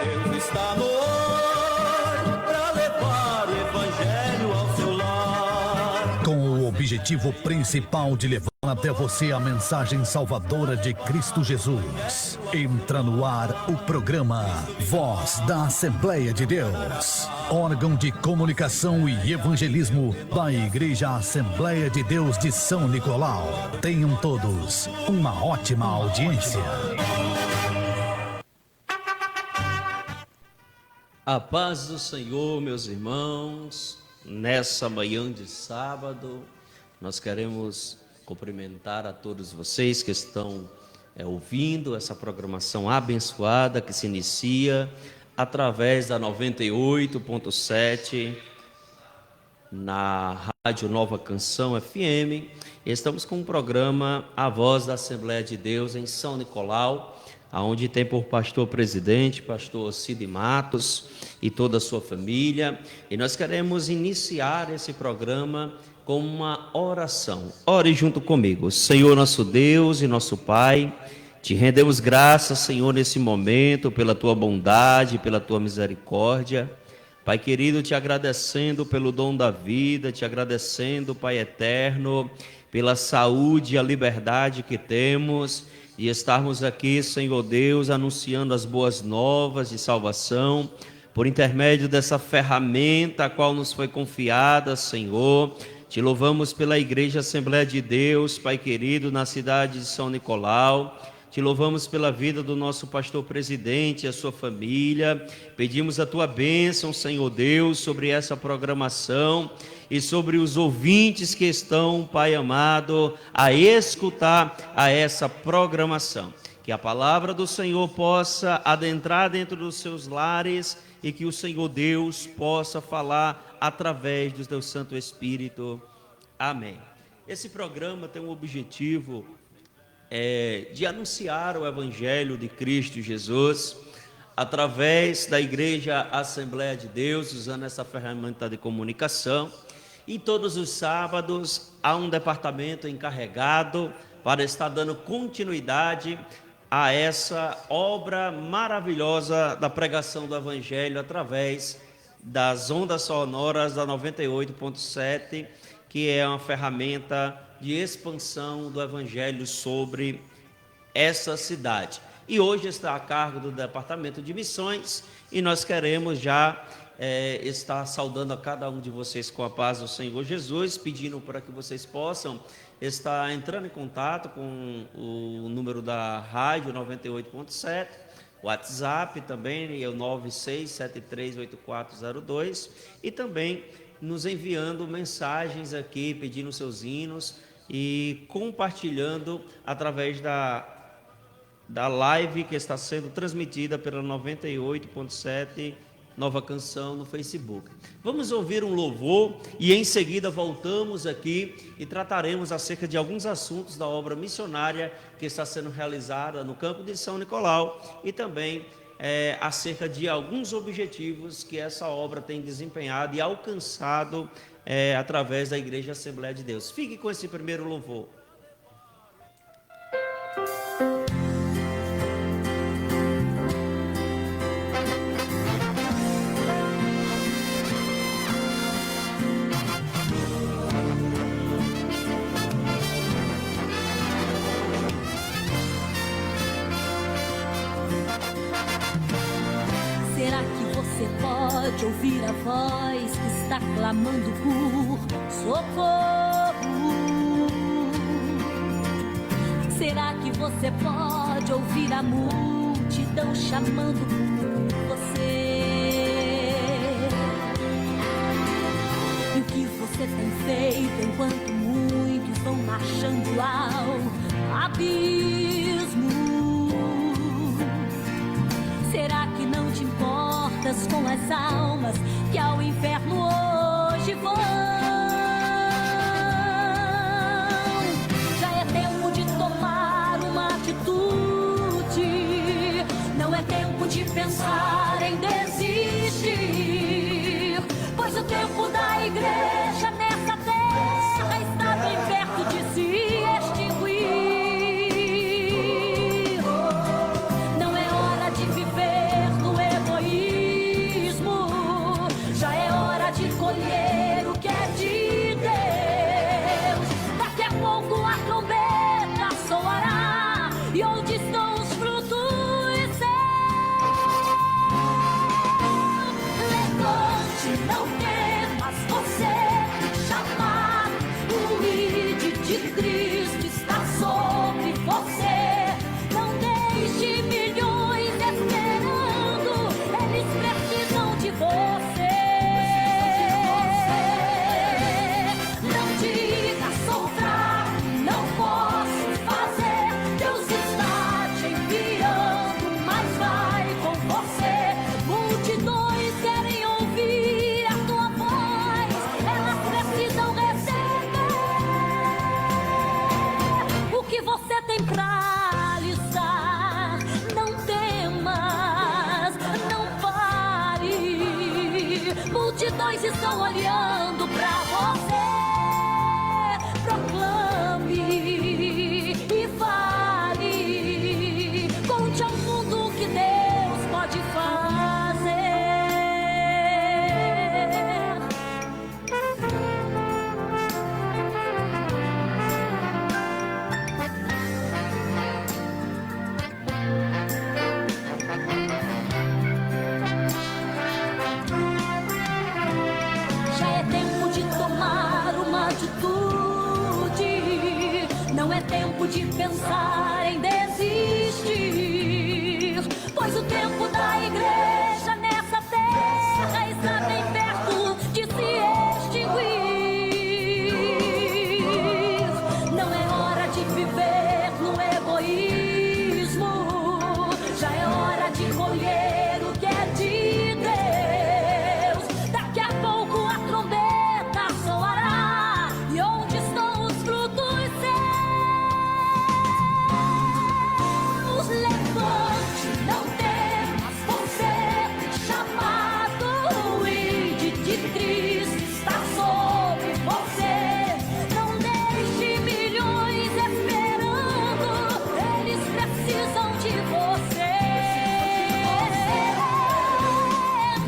Deus está no ar para levar o evangelho ao seu lar. Com o objetivo principal de levar até você a mensagem salvadora de Cristo Jesus. Entra no ar o programa Voz da Assembleia de Deus, órgão de comunicação e evangelismo da Igreja Assembleia de Deus de São Nicolau. Tenham todos uma ótima audiência. A paz do Senhor, meus irmãos. Nessa manhã de sábado, nós queremos cumprimentar a todos vocês que estão ouvindo essa programação abençoada que se inicia através da 98.7 na Rádio Nova Canção FM. Estamos com o programa A Voz da Assembleia de Deus em São Nicolau, onde tem por pastor presidente, pastor Cid Matos e toda a sua família. E nós queremos iniciar esse programa com uma oração. Ore junto comigo. Senhor nosso Deus e nosso Pai, te rendemos graças, Senhor, nesse momento, pela tua bondade, pela tua misericórdia. Pai querido, te agradecendo pelo dom da vida, te agradecendo, Pai eterno, pela saúde e a liberdade que temos de estarmos aqui, Senhor Deus, anunciando as boas novas de salvação, por intermédio dessa ferramenta a qual nos foi confiada, Senhor. Te louvamos pela Igreja Assembleia de Deus, Pai querido, na cidade de São Nicolau. Te louvamos pela vida do nosso pastor presidente e a sua família. Pedimos a tua bênção, Senhor Deus, sobre essa programação e sobre os ouvintes que estão, Pai amado, a escutar a essa programação. Que a palavra do Senhor possa adentrar dentro dos seus lares e que o Senhor Deus possa falar através do teu Santo Espírito. Amém. Esse programa tem um objetivo de anunciar o Evangelho de Cristo Jesus através da Igreja Assembleia de Deus, usando essa ferramenta de comunicação. E todos os sábados há um departamento encarregado para estar dando continuidade a essa obra maravilhosa da pregação do Evangelho através das ondas sonoras da 98.7, que é uma ferramenta de expansão do Evangelho sobre essa cidade. E hoje está a cargo do Departamento de Missões e nós queremos já estar saudando a cada um de vocês com a paz do Senhor Jesus, pedindo para que vocês possam estar entrando em contato com o número da rádio 98.7, WhatsApp também é o 96738402 e também nos enviando mensagens aqui, pedindo seus hinos e compartilhando através da live que está sendo transmitida pela 98.7 Nova Canção no Facebook. Vamos ouvir um louvor e em seguida voltamos aqui e trataremos acerca de alguns assuntos da obra missionária que está sendo realizada no campo de São Nicolau e também acerca de alguns objetivos que essa obra tem desempenhado e alcançado através da Igreja Assembleia de Deus. Fique com esse primeiro louvor. Será que você pode ouvir a voz que está clamando por socorro? Será que você pode ouvir a multidão chamando por você? E o que você tem feito enquanto muitos vão marchando ao abismo? Será que não te importas com as almas que ao inferno hoje vão? Já é tempo de tomar uma atitude, não é tempo de pensar em desistir, pois o tempo da igreja nessa terra está bem perto de se extinguir. Não é hora de viver no egoísmo Multidões querem ouvir a tua voz, elas precisam receber o que você tem pra lhes dar. Não temas, não pare, multidões estão olhando pra você. Proclame e fale, conte ao mundo o que Deus pode fazer. Já é tempo de tomar uma atitude, não é tempo de pensar em desistir, pois o tempo da igreja nessa terra está bem perto de se extinguir. Não é hora de viver no egoísmo, já é hora de colher o que é de Deus. Daqui a pouco a trombeta soará, e onde estão os frutos seus? Levante, não temas, você chamado, o ide de Cristo está sobre você. Não deixe milhões esperando, eles precisam de você.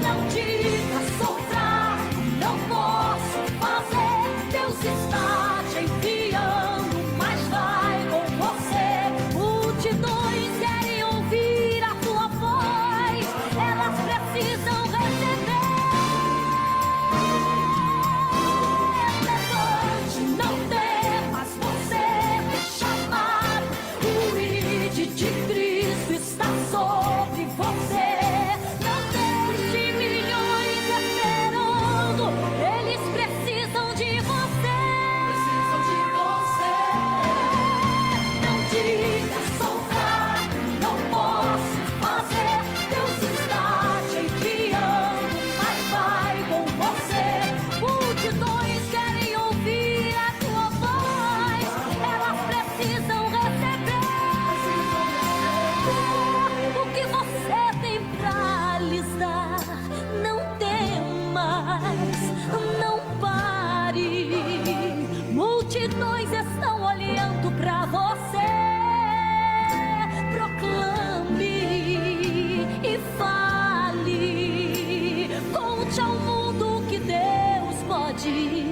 Não diga, sou fraco, não posso fazer. Deus está te enviando, mas vai com você. Multidões querem ouvir a tua voz, elas precisam receber. Levante, não temas, você foi chamado, o ide de Cristo está sobre você. Não deixe milhões esperando, eles precisam de você. Não diga, sou fraco, não posso fazer. Deus está te enviando, mas vai com você. Multidões querem ouvir a tua voz, elas precisam receber o que você tem pra lhes dar. Não temas, não pare, multidões estão olhando pra você. Proclame e fale, conte ao mundo o que Deus pode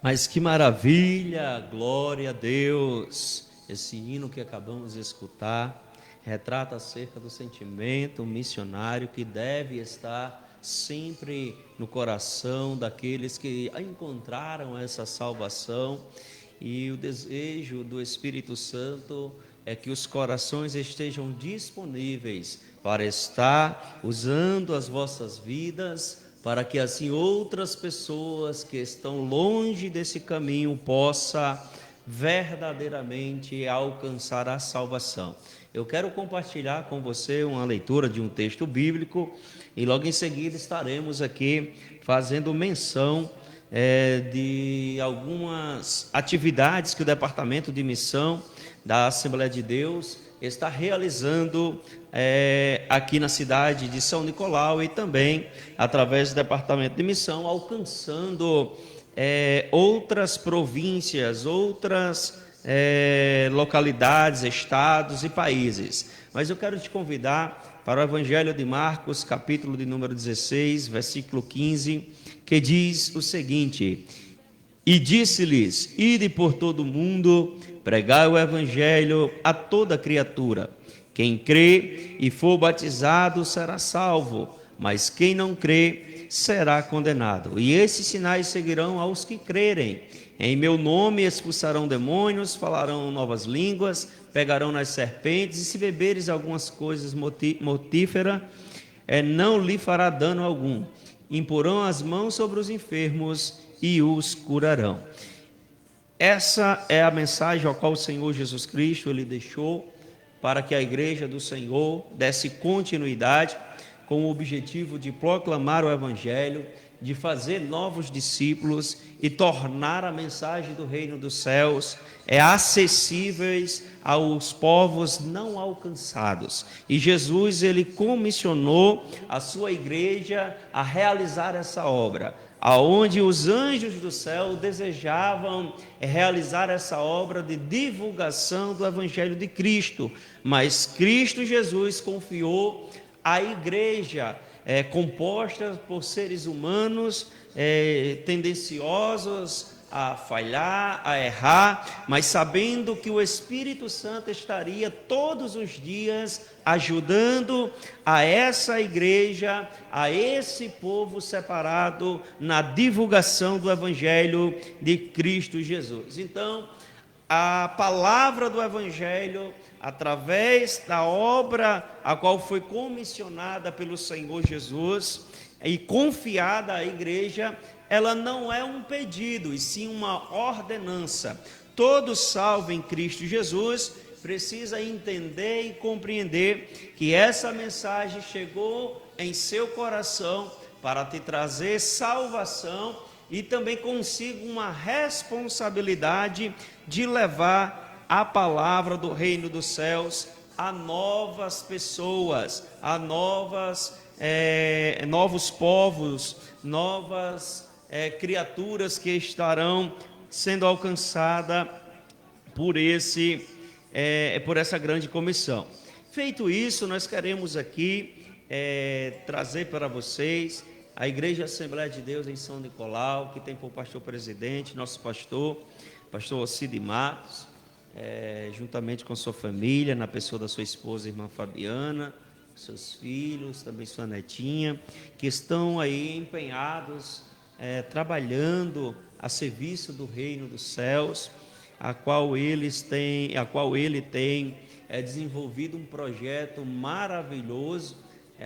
Mas que maravilha, glória a Deus. Esse hino que acabamos de escutar retrata acerca do sentimento missionário que deve estar sempre no coração daqueles que encontraram essa salvação. E o desejo do Espírito Santo é que os corações estejam disponíveis para estar usando as vossas vidas, para que assim outras pessoas que estão longe desse caminho possam verdadeiramente alcançar a salvação. Eu quero compartilhar com você uma leitura de um texto bíblico e logo em seguida estaremos aqui fazendo menção de algumas atividades que o Departamento de Missão da Assembleia de Deus está realizando aqui na cidade de São Nicolau e também através do Departamento de Missão, alcançando outras províncias, outras localidades, estados e países. Mas eu quero te convidar para o Evangelho de Marcos, capítulo de número 16, versículo 15, que diz o seguinte: E disse-lhes: Ide por todo o mundo, pregai o Evangelho a toda criatura. Quem crê e for batizado será salvo, mas quem não crê será condenado. E esses sinais seguirão aos que crerem. Em meu nome expulsarão demônios, falarão novas línguas, pegarão nas serpentes, e se beberes algumas coisas mortíferas, não lhe fará dano algum. Imporão as mãos sobre os enfermos e os curarão. Essa é a mensagem ao qual o Senhor Jesus Cristo ele deixou para que a igreja do Senhor desse continuidade com o objetivo de proclamar o Evangelho, de fazer novos discípulos e tornar a mensagem do reino dos céus acessíveis aos povos não alcançados. E Jesus ele comissionou a sua igreja a realizar essa obra, aonde os anjos do céu desejavam realizar essa obra de divulgação do Evangelho de Cristo, mas Cristo Jesus confiou à igreja composta por seres humanos tendenciosos a falhar, a errar, mas sabendo que o Espírito Santo estaria todos os dias ajudando a essa igreja, a esse povo separado na divulgação do Evangelho de Cristo Jesus. Então, a palavra do Evangelho, através da obra a qual foi comissionada pelo Senhor Jesus e confiada à igreja, ela não é um pedido, e sim uma ordenança. Todo salvo em Cristo Jesus precisa entender e compreender que essa mensagem chegou em seu coração para te trazer salvação e também consigo uma responsabilidade de levar a palavra do reino dos céus a novas pessoas, a novos povos, novas criaturas que estarão sendo alcançadas por essa grande comissão. Feito isso, nós queremos aqui trazer para vocês a Igreja Assembleia de Deus em São Nicolau, que tem por pastor presidente, nosso pastor Cid Matos, juntamente com sua família, na pessoa da sua esposa, irmã Fabiana, seus filhos, também sua netinha, que estão aí empenhados, trabalhando a serviço do reino dos céus, a qual ele tem desenvolvido um projeto maravilhoso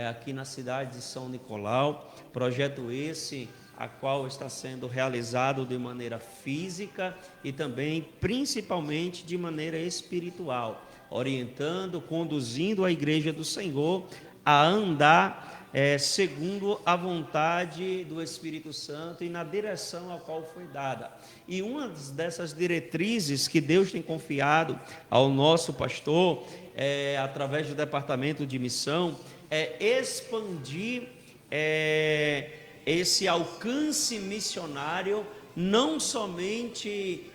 aqui na cidade de São Nicolau, projeto esse a qual está sendo realizado de maneira física e também, principalmente, de maneira espiritual, orientando, conduzindo a igreja do Senhor a andar segundo a vontade do Espírito Santo e na direção a qual foi dada. E uma dessas diretrizes que Deus tem confiado ao nosso pastor, através do departamento de missão, é expandir esse alcance missionário, não somente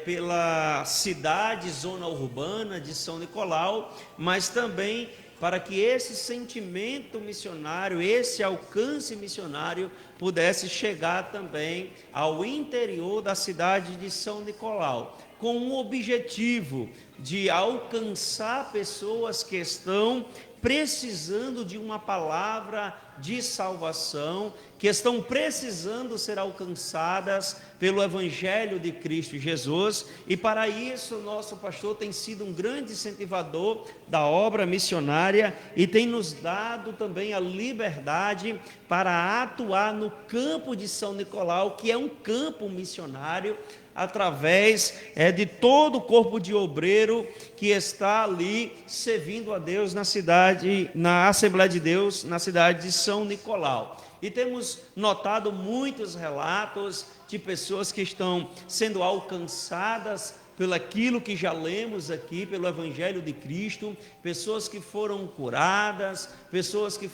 pela cidade, zona urbana de São Nicolau, mas também para que esse sentimento missionário, esse alcance missionário pudesse chegar também ao interior da cidade de São Nicolau, com o objetivo de alcançar pessoas que estão precisando de uma palavra de salvação, que estão precisando ser alcançadas pelo Evangelho de Cristo Jesus, e para isso nosso pastor tem sido um grande incentivador da obra missionária e tem nos dado também a liberdade para atuar no campo de São Nicolau, que é um campo missionário, através de todo o corpo de obreiro que está ali servindo a Deus na Assembleia de Deus, na cidade de São Nicolau. E temos notado muitos relatos de pessoas que estão sendo alcançadas pelo aquilo que já lemos aqui, pelo Evangelho de Cristo, pessoas que foram curadas, pessoas que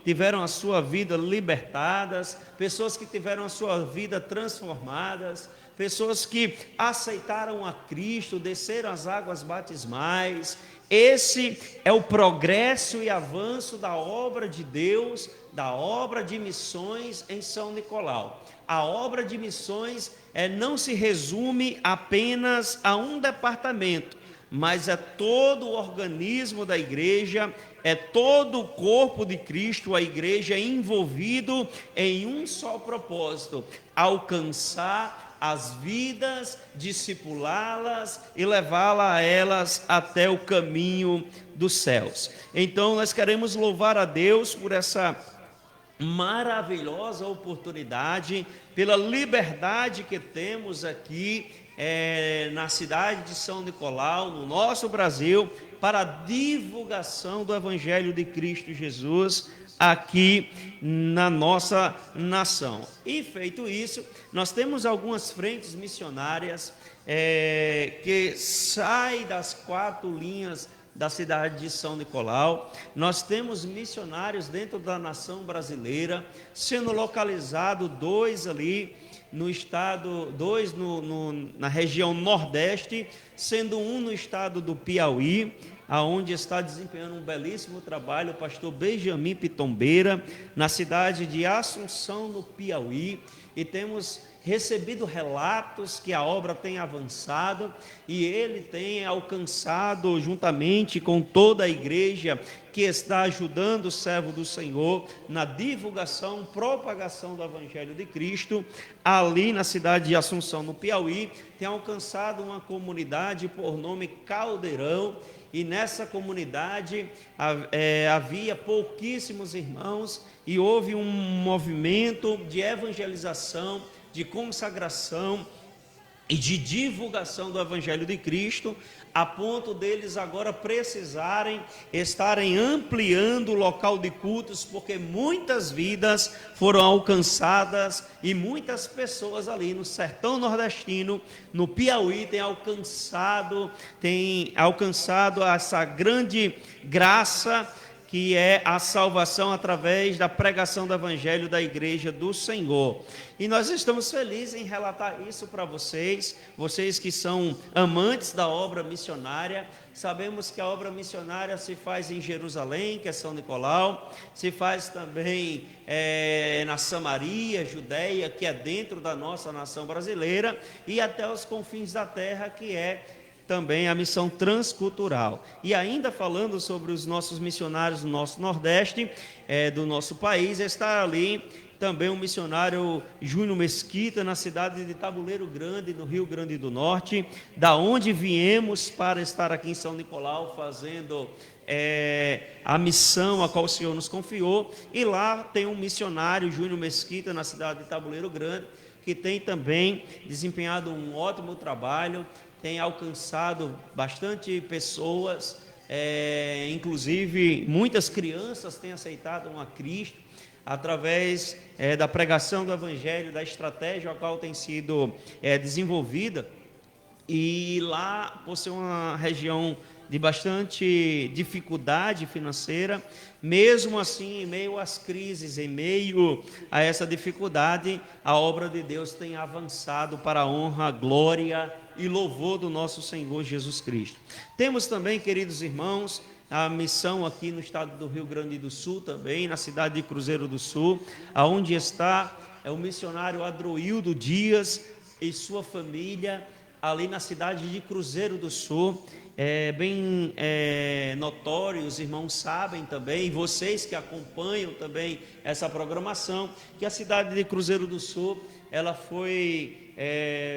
tiveram a sua vida libertadas, pessoas que tiveram a sua vida transformadas, pessoas que aceitaram a Cristo, desceram as águas batismais. Esse é o progresso e avanço da obra de Deus, da obra de missões em São Nicolau. A obra de missões não se resume apenas a um departamento, mas é todo o organismo da igreja, é todo o corpo de Cristo, a igreja envolvido em um só propósito: alcançar as vidas, discipulá-las e levá-las a elas até o caminho dos céus. Então nós queremos louvar a Deus por essa maravilhosa oportunidade, pela liberdade que temos aqui na cidade de São Nicolau, no nosso Brasil, para a divulgação do Evangelho de Cristo Jesus aqui na nossa nação. E feito isso, nós temos algumas frentes missionárias que saem das 4 linhas da cidade de São Nicolau. Nós temos missionários dentro da nação brasileira, sendo localizado 2 ali no estado, 2 na região Nordeste, sendo um no estado do Piauí, aonde está desempenhando um belíssimo trabalho o pastor Benjamin Pitombeira, na cidade de Assunção, no Piauí, e temos recebido relatos que a obra tem avançado e ele tem alcançado, juntamente com toda a igreja que está ajudando o servo do Senhor na divulgação, propagação do Evangelho de Cristo, ali na cidade de Assunção, no Piauí, tem alcançado uma comunidade por nome Caldeirão. E nessa comunidade havia pouquíssimos irmãos e houve um movimento de evangelização, de consagração e de divulgação do Evangelho de Cristo, a ponto deles agora precisarem estarem ampliando o local de cultos, porque muitas vidas foram alcançadas e muitas pessoas ali no sertão nordestino, no Piauí, têm alcançado essa grande graça que é a salvação através da pregação do Evangelho da Igreja do Senhor. E nós estamos felizes em relatar isso para vocês que são amantes da obra missionária. Sabemos que a obra missionária se faz em Jerusalém, que é São Nicolau, se faz também na Samaria, Judeia, que é dentro da nossa nação brasileira, e até os confins da terra, que é também a missão transcultural. E ainda falando sobre os nossos missionários do nosso Nordeste, do nosso país, está ali também o missionário Júnior Mesquita, na cidade de Tabuleiro Grande, no Rio Grande do Norte, da onde viemos para estar aqui em São Nicolau, fazendo a missão a qual o Senhor nos confiou. E lá tem um missionário, Júnior Mesquita, na cidade de Tabuleiro Grande, que tem também desempenhado um ótimo trabalho, tem alcançado bastante pessoas, inclusive muitas crianças têm aceitado a Cristo através da pregação do Evangelho, da estratégia a qual tem sido desenvolvida. E lá, por ser uma região de bastante dificuldade financeira, mesmo assim, em meio às crises, em meio a essa dificuldade, a obra de Deus tem avançado para a honra, glória e louvor do nosso Senhor Jesus Cristo. Temos também, queridos irmãos, a missão aqui no estado do Rio Grande do Sul também, na cidade de Cruzeiro do Sul, aonde está o missionário Adroildo Dias e sua família, ali na cidade de Cruzeiro do Sul. É bem notório, os irmãos sabem também, vocês que acompanham também essa programação, que a cidade de Cruzeiro do Sul, ela foi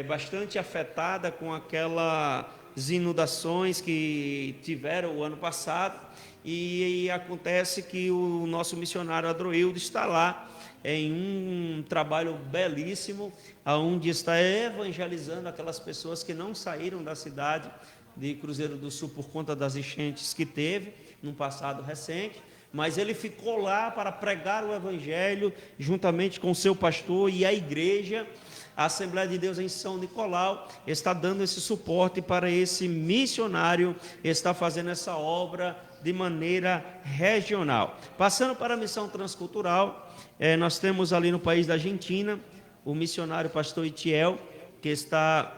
bastante afetada com aquelas inundações que tiveram o ano passado, e acontece que o nosso missionário Adroildo está lá em um trabalho belíssimo, onde está evangelizando aquelas pessoas que não saíram da cidade de Cruzeiro do Sul por conta das enchentes que teve no passado recente, mas ele ficou lá para pregar o Evangelho juntamente com o seu pastor e a igreja. A Assembleia de Deus em São Nicolau está dando esse suporte para esse missionário, está fazendo essa obra de maneira regional. Passando para a missão transcultural, nós temos ali no país da Argentina o missionário pastor Itiel, que está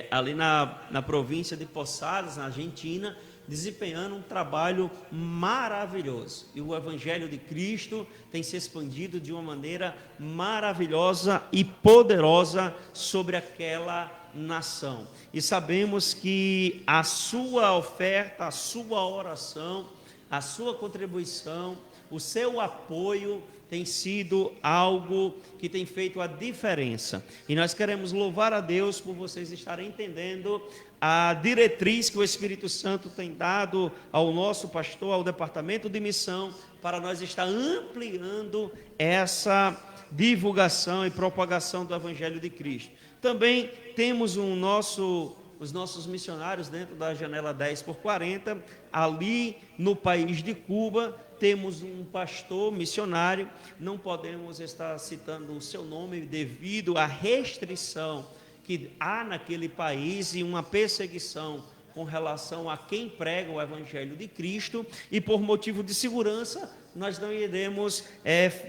ali na província de Posadas, na Argentina, desempenhando um trabalho maravilhoso. E o Evangelho de Cristo tem se expandido de uma maneira maravilhosa e poderosa sobre aquela nação. E sabemos que a sua oferta, a sua oração, a sua contribuição o seu apoio tem sido algo que tem feito a diferença. E nós queremos louvar a Deus por vocês estarem entendendo a diretriz que o Espírito Santo tem dado ao nosso pastor, ao departamento de missão, para nós estar ampliando essa divulgação e propagação do Evangelho de Cristo. Também temos os nossos missionários dentro da janela 10x40, ali no país de Cuba. Temos um pastor missionário, não podemos estar citando o seu nome devido à restrição que há naquele país e uma perseguição com relação a quem prega o Evangelho de Cristo, e por motivo de segurança nós não iremos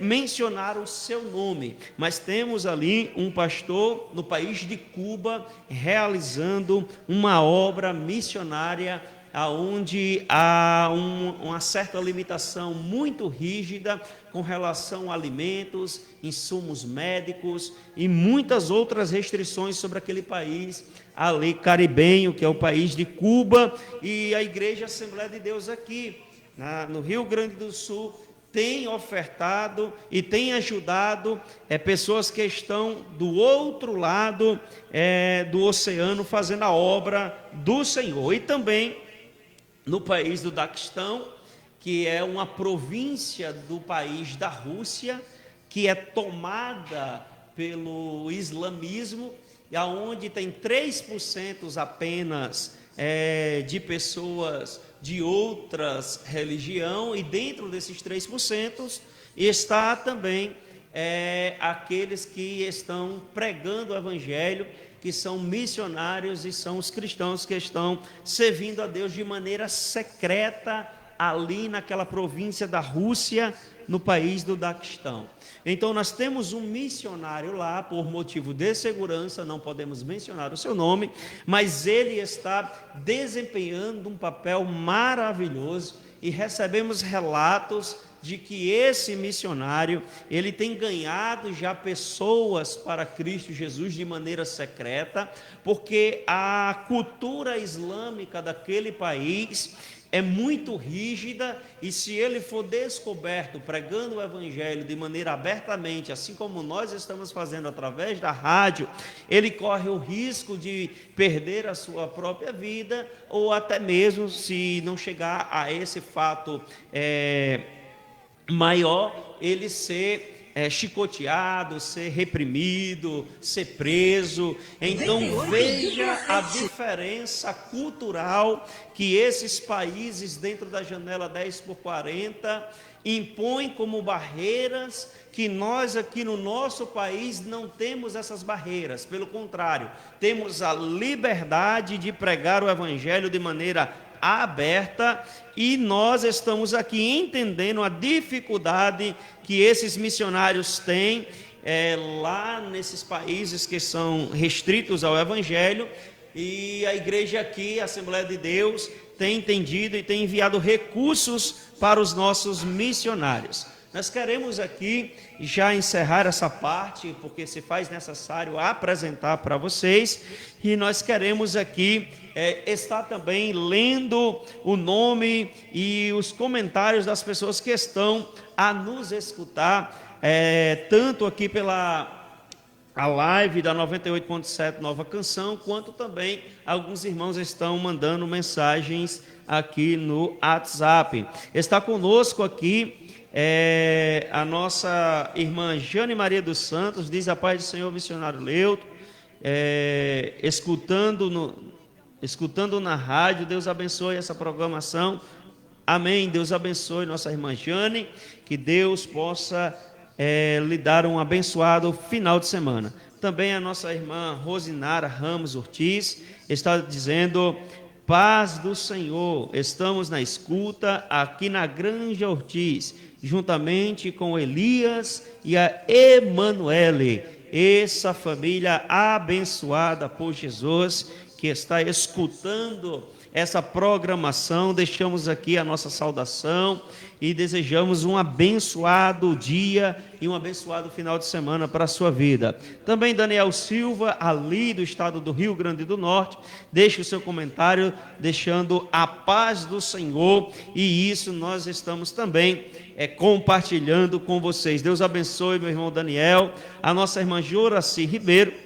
mencionar o seu nome, mas temos ali um pastor no país de Cuba realizando uma obra missionária onde há uma certa limitação muito rígida com relação a alimentos, insumos médicos e muitas outras restrições sobre aquele país ali caribenho, que é o país de Cuba. E a Igreja Assembleia de Deus aqui no Rio Grande do Sul tem ofertado e tem ajudado pessoas que estão do outro lado do oceano fazendo a obra do Senhor. E também no país do Daguestão, que é uma província do país da Rússia, que é tomada pelo islamismo, e aonde tem 3% apenas de pessoas de outras religiões, e dentro desses 3% está também aqueles que estão pregando o Evangelho, que são missionários e são os cristãos que estão servindo a Deus de maneira secreta ali naquela província da Rússia, no país do Daguestão. Então nós temos um missionário lá, por motivo de segurança, não podemos mencionar o seu nome, mas ele está desempenhando um papel maravilhoso, e recebemos relatos de que esse missionário, ele tem ganhado já pessoas para Cristo Jesus de maneira secreta, porque a cultura islâmica daquele país é muito rígida, e se ele for descoberto pregando o Evangelho de maneira abertamente, assim como nós estamos fazendo através da rádio, ele corre o risco de perder a sua própria vida, ou até mesmo, se não chegar a esse fato maior, ele ser chicoteado, ser reprimido, ser preso. Então veja a diferença cultural que esses países dentro da janela 10x40 impõem como barreiras, que nós aqui no nosso país não temos essas barreiras. Pelo contrário, temos a liberdade de pregar o Evangelho de maneira aberta, e nós estamos aqui entendendo a dificuldade que esses missionários têm lá nesses países que são restritos ao Evangelho, e a igreja aqui, a Assembleia de Deus, tem entendido e tem enviado recursos para os nossos missionários. Nós queremos aqui já encerrar essa parte, porque se faz necessário apresentar para vocês, e nós queremos aqui estar também lendo o nome e os comentários das pessoas que estão a nos escutar, tanto aqui pela live da 98.7 Nova Canção, quanto também alguns irmãos estão mandando mensagens aqui no WhatsApp. Está conosco aqui a nossa irmã Jane Maria dos Santos, diz: a paz do Senhor, missionário Leuto, escutando na rádio. Deus abençoe essa programação. Amém. Deus abençoe nossa irmã Jane, que Deus possa lhe dar um abençoado final de semana. Também a nossa irmã Rosinara Ramos Ortiz está dizendo: paz do Senhor, estamos na escuta aqui na Granja Ortiz, juntamente com Elias e a Emanuele, essa família abençoada por Jesus, que está escutando essa programação. Deixamos aqui a nossa saudação e desejamos um abençoado dia e um abençoado final de semana para a sua vida. Também Daniel Silva, ali do estado do Rio Grande do Norte, deixe o seu comentário deixando a paz do Senhor, e isso nós estamos também compartilhando com vocês. Deus abençoe meu irmão Daniel. A nossa irmã Joraci Ribeiro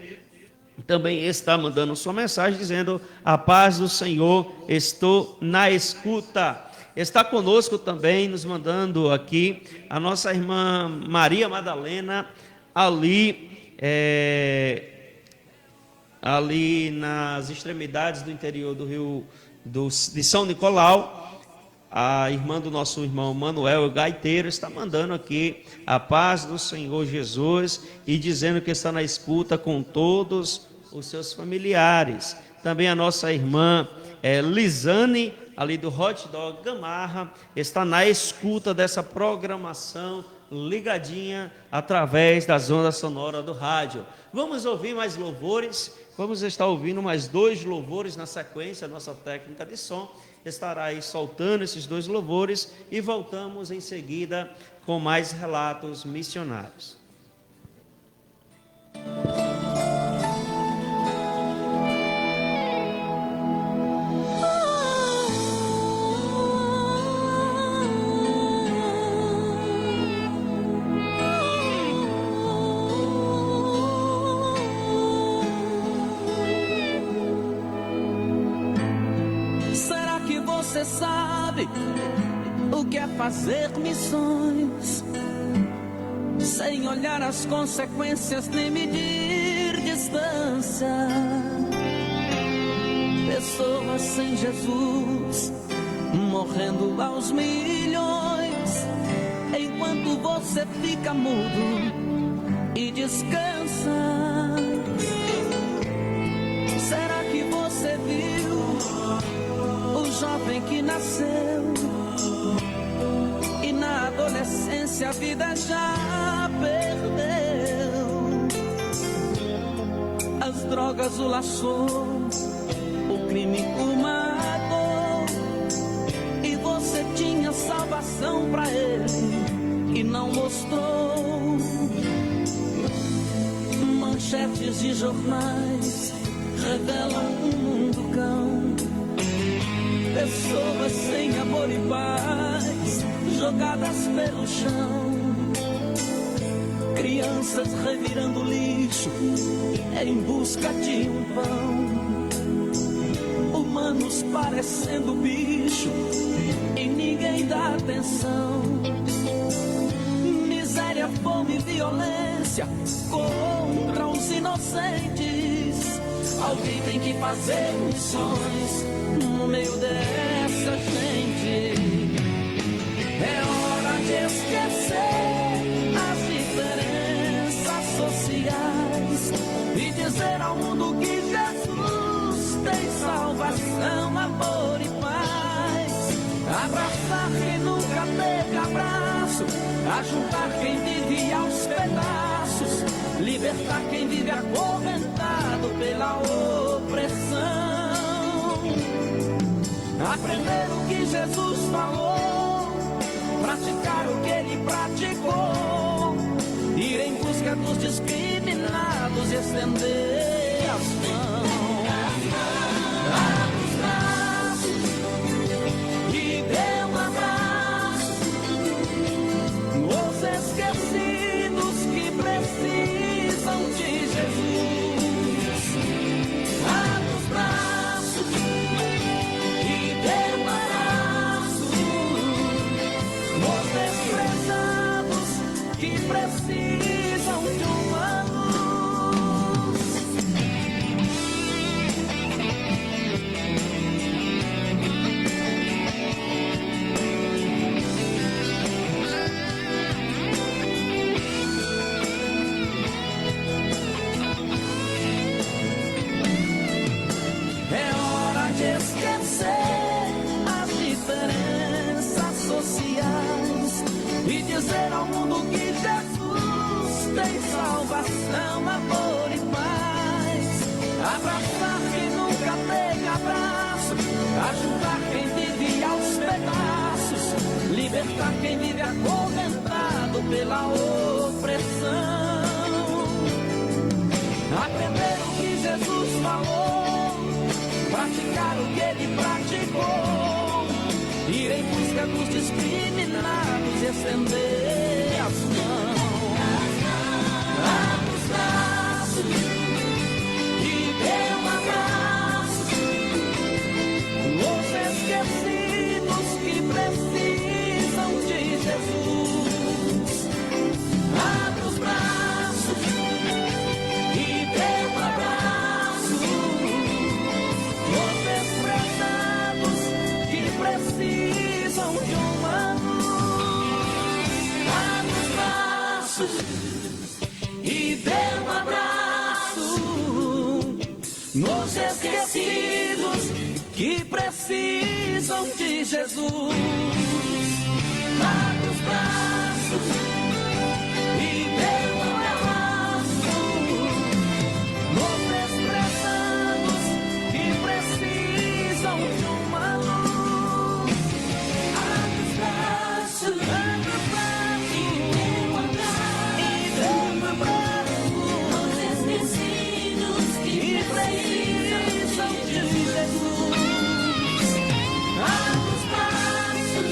também está mandando sua mensagem dizendo: a paz do Senhor, estou na escuta. Está conosco também, nos mandando aqui, a nossa irmã Maria Madalena, ali nas extremidades do interior do Rio de São Nicolau. A irmã do nosso irmão Manuel Gaiteiro está mandando aqui a paz do Senhor Jesus e dizendo que está na escuta com todos os seus familiares. Também a nossa irmã Lisane, ali do Hot Dog Gamarra, está na escuta dessa programação, ligadinha através das ondas sonoras do rádio. Vamos ouvir mais louvores, vamos estar ouvindo mais 2 louvores na sequência. A nossa técnica de som estará aí soltando esses 2 louvores e voltamos em seguida com mais relatos missionários. Você sabe o que é fazer missões sem olhar as consequências nem medir distância. Pessoas sem Jesus morrendo aos milhões, enquanto você fica mudo e descansa. Será que você viu o jovem que nasceu e na adolescência a vida já perdeu? As drogas o laçou, o crime o matou, e você tinha salvação pra ele e não mostrou. Manchetes de jornais revelam um mundo cão, pessoas sem amor e paz jogadas pelo chão, crianças revirando lixo em busca de um pão, humanos parecendo bicho e ninguém dá atenção. Miséria, fome e violência contra os inocentes. Alguém tem que fazer missões no meio dessa gente. É hora de esquecer as diferenças sociais e dizer ao mundo que Jesus tem salvação, amor e paz. Abraçar quem nunca teve abraço, ajudar quem vive aos pedaços, libertar quem vive acorrentado pela opressão. Aprender o que Jesus falou, praticar o que ele praticou, ir em busca dos discriminados e estender as mãos. Abra os braços e dê um abraço os esquecidos que precisam de Jesus. Abra os braços e dê um abraço os desprezados que precisam de uma luz. É hora de esquecer as diferenças sociais e dizer ao mundo que Jesus tem salvação, amor e paz. Abraçar quem nunca teve abraço, ajudar quem vive aos pedaços, libertar quem vive acorrentado pela opressão. Aprender o que Jesus falou, praticar o que ele praticou, ir em busca dos discriminados e estender as mãos. Abre os braços e dê um abraço, os esquecidos que precisam de Jesus. Abre os braços e dê um abraço, os desprezados que precisam de um amor. Abre os braços e dê um abraço nos esquecidos que precisam de Jesus. Abre os braços e dê um abraço nos desprezados que precisam de uma luz. Abre os braços e dê um abraço nos esquecidos que precisam de Jesus. Abre os braços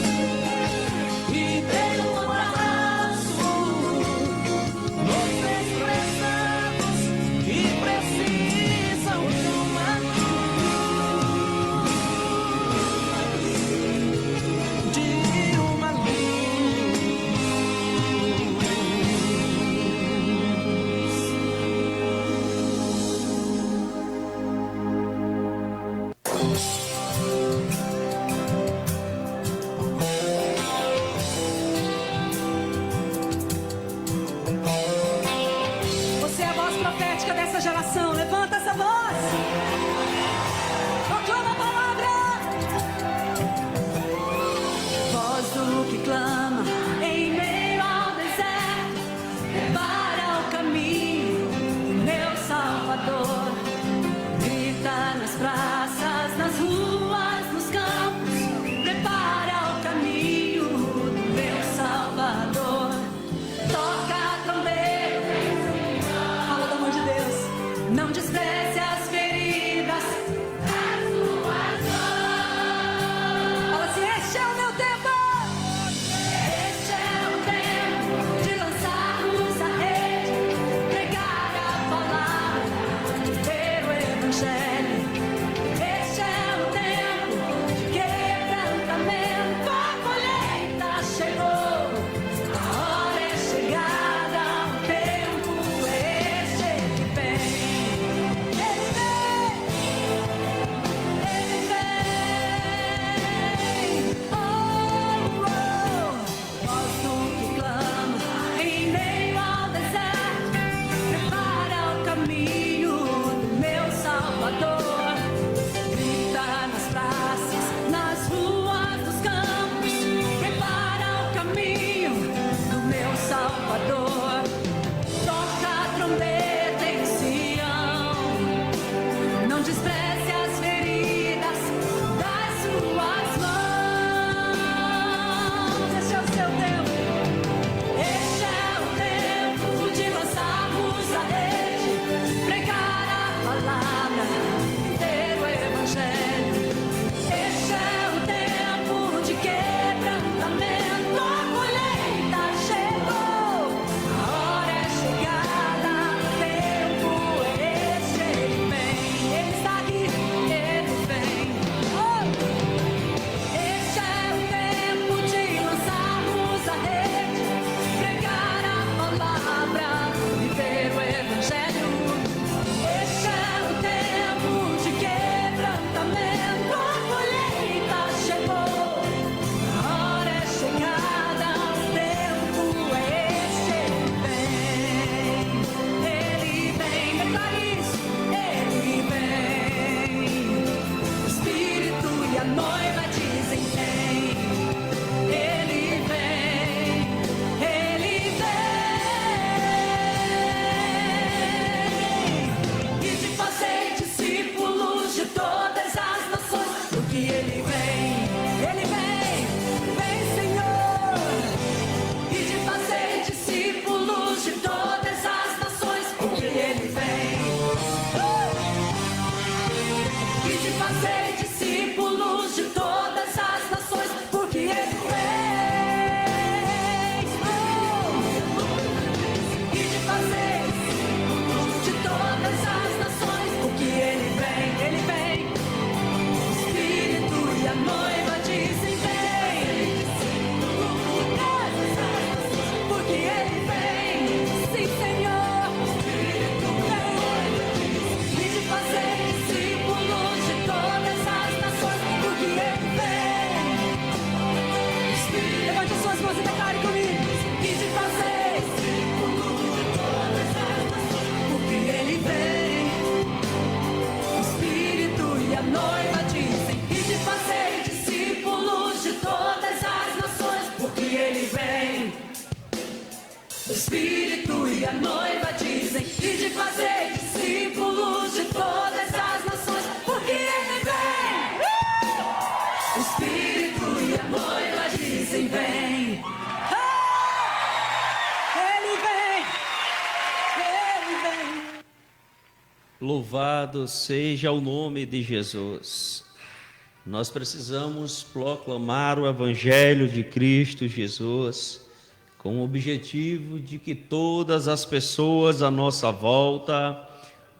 O Espírito e a noiva dizem, e de fazer discípulos de todas as nações, porque Ele vem. O Espírito e a noiva dizem, vem. Ele vem. Ele vem. Louvado seja o nome de Jesus. Nós precisamos proclamar o Evangelho de Cristo Jesus, com o objetivo de que todas as pessoas à nossa volta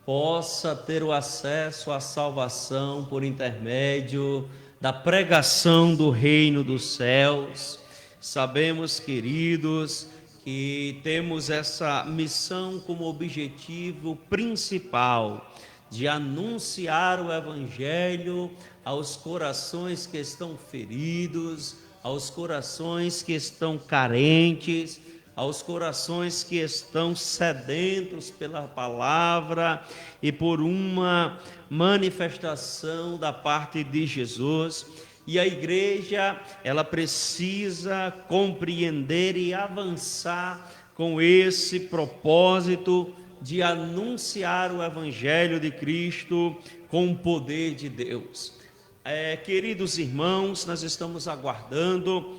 possam ter o acesso à salvação por intermédio da pregação do reino dos céus. Sabemos, queridos, que temos essa missão como objetivo principal de anunciar o Evangelho aos corações que estão feridos, aos corações que estão carentes, aos corações que estão sedentos pela palavra e por uma manifestação da parte de Jesus. E a igreja, ela precisa compreender e avançar com esse propósito de anunciar o Evangelho de Cristo com o poder de Deus. Queridos irmãos, nós estamos aguardando,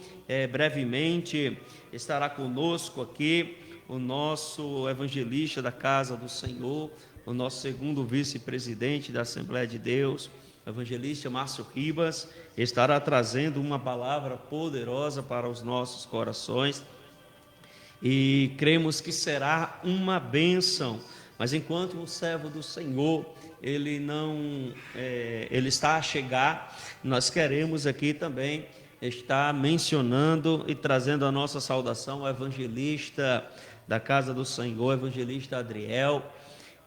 brevemente estará conosco aqui o nosso evangelista da Casa do Senhor, o nosso segundo vice-presidente da Assembleia de Deus, o evangelista Márcio Ribas, estará trazendo uma palavra poderosa para os nossos corações e cremos que será uma bênção. Mas enquanto o servo do Senhor ele está a chegar, nós queremos aqui também estar mencionando e trazendo a nossa saudação ao evangelista da Casa do Senhor, o evangelista Adriel,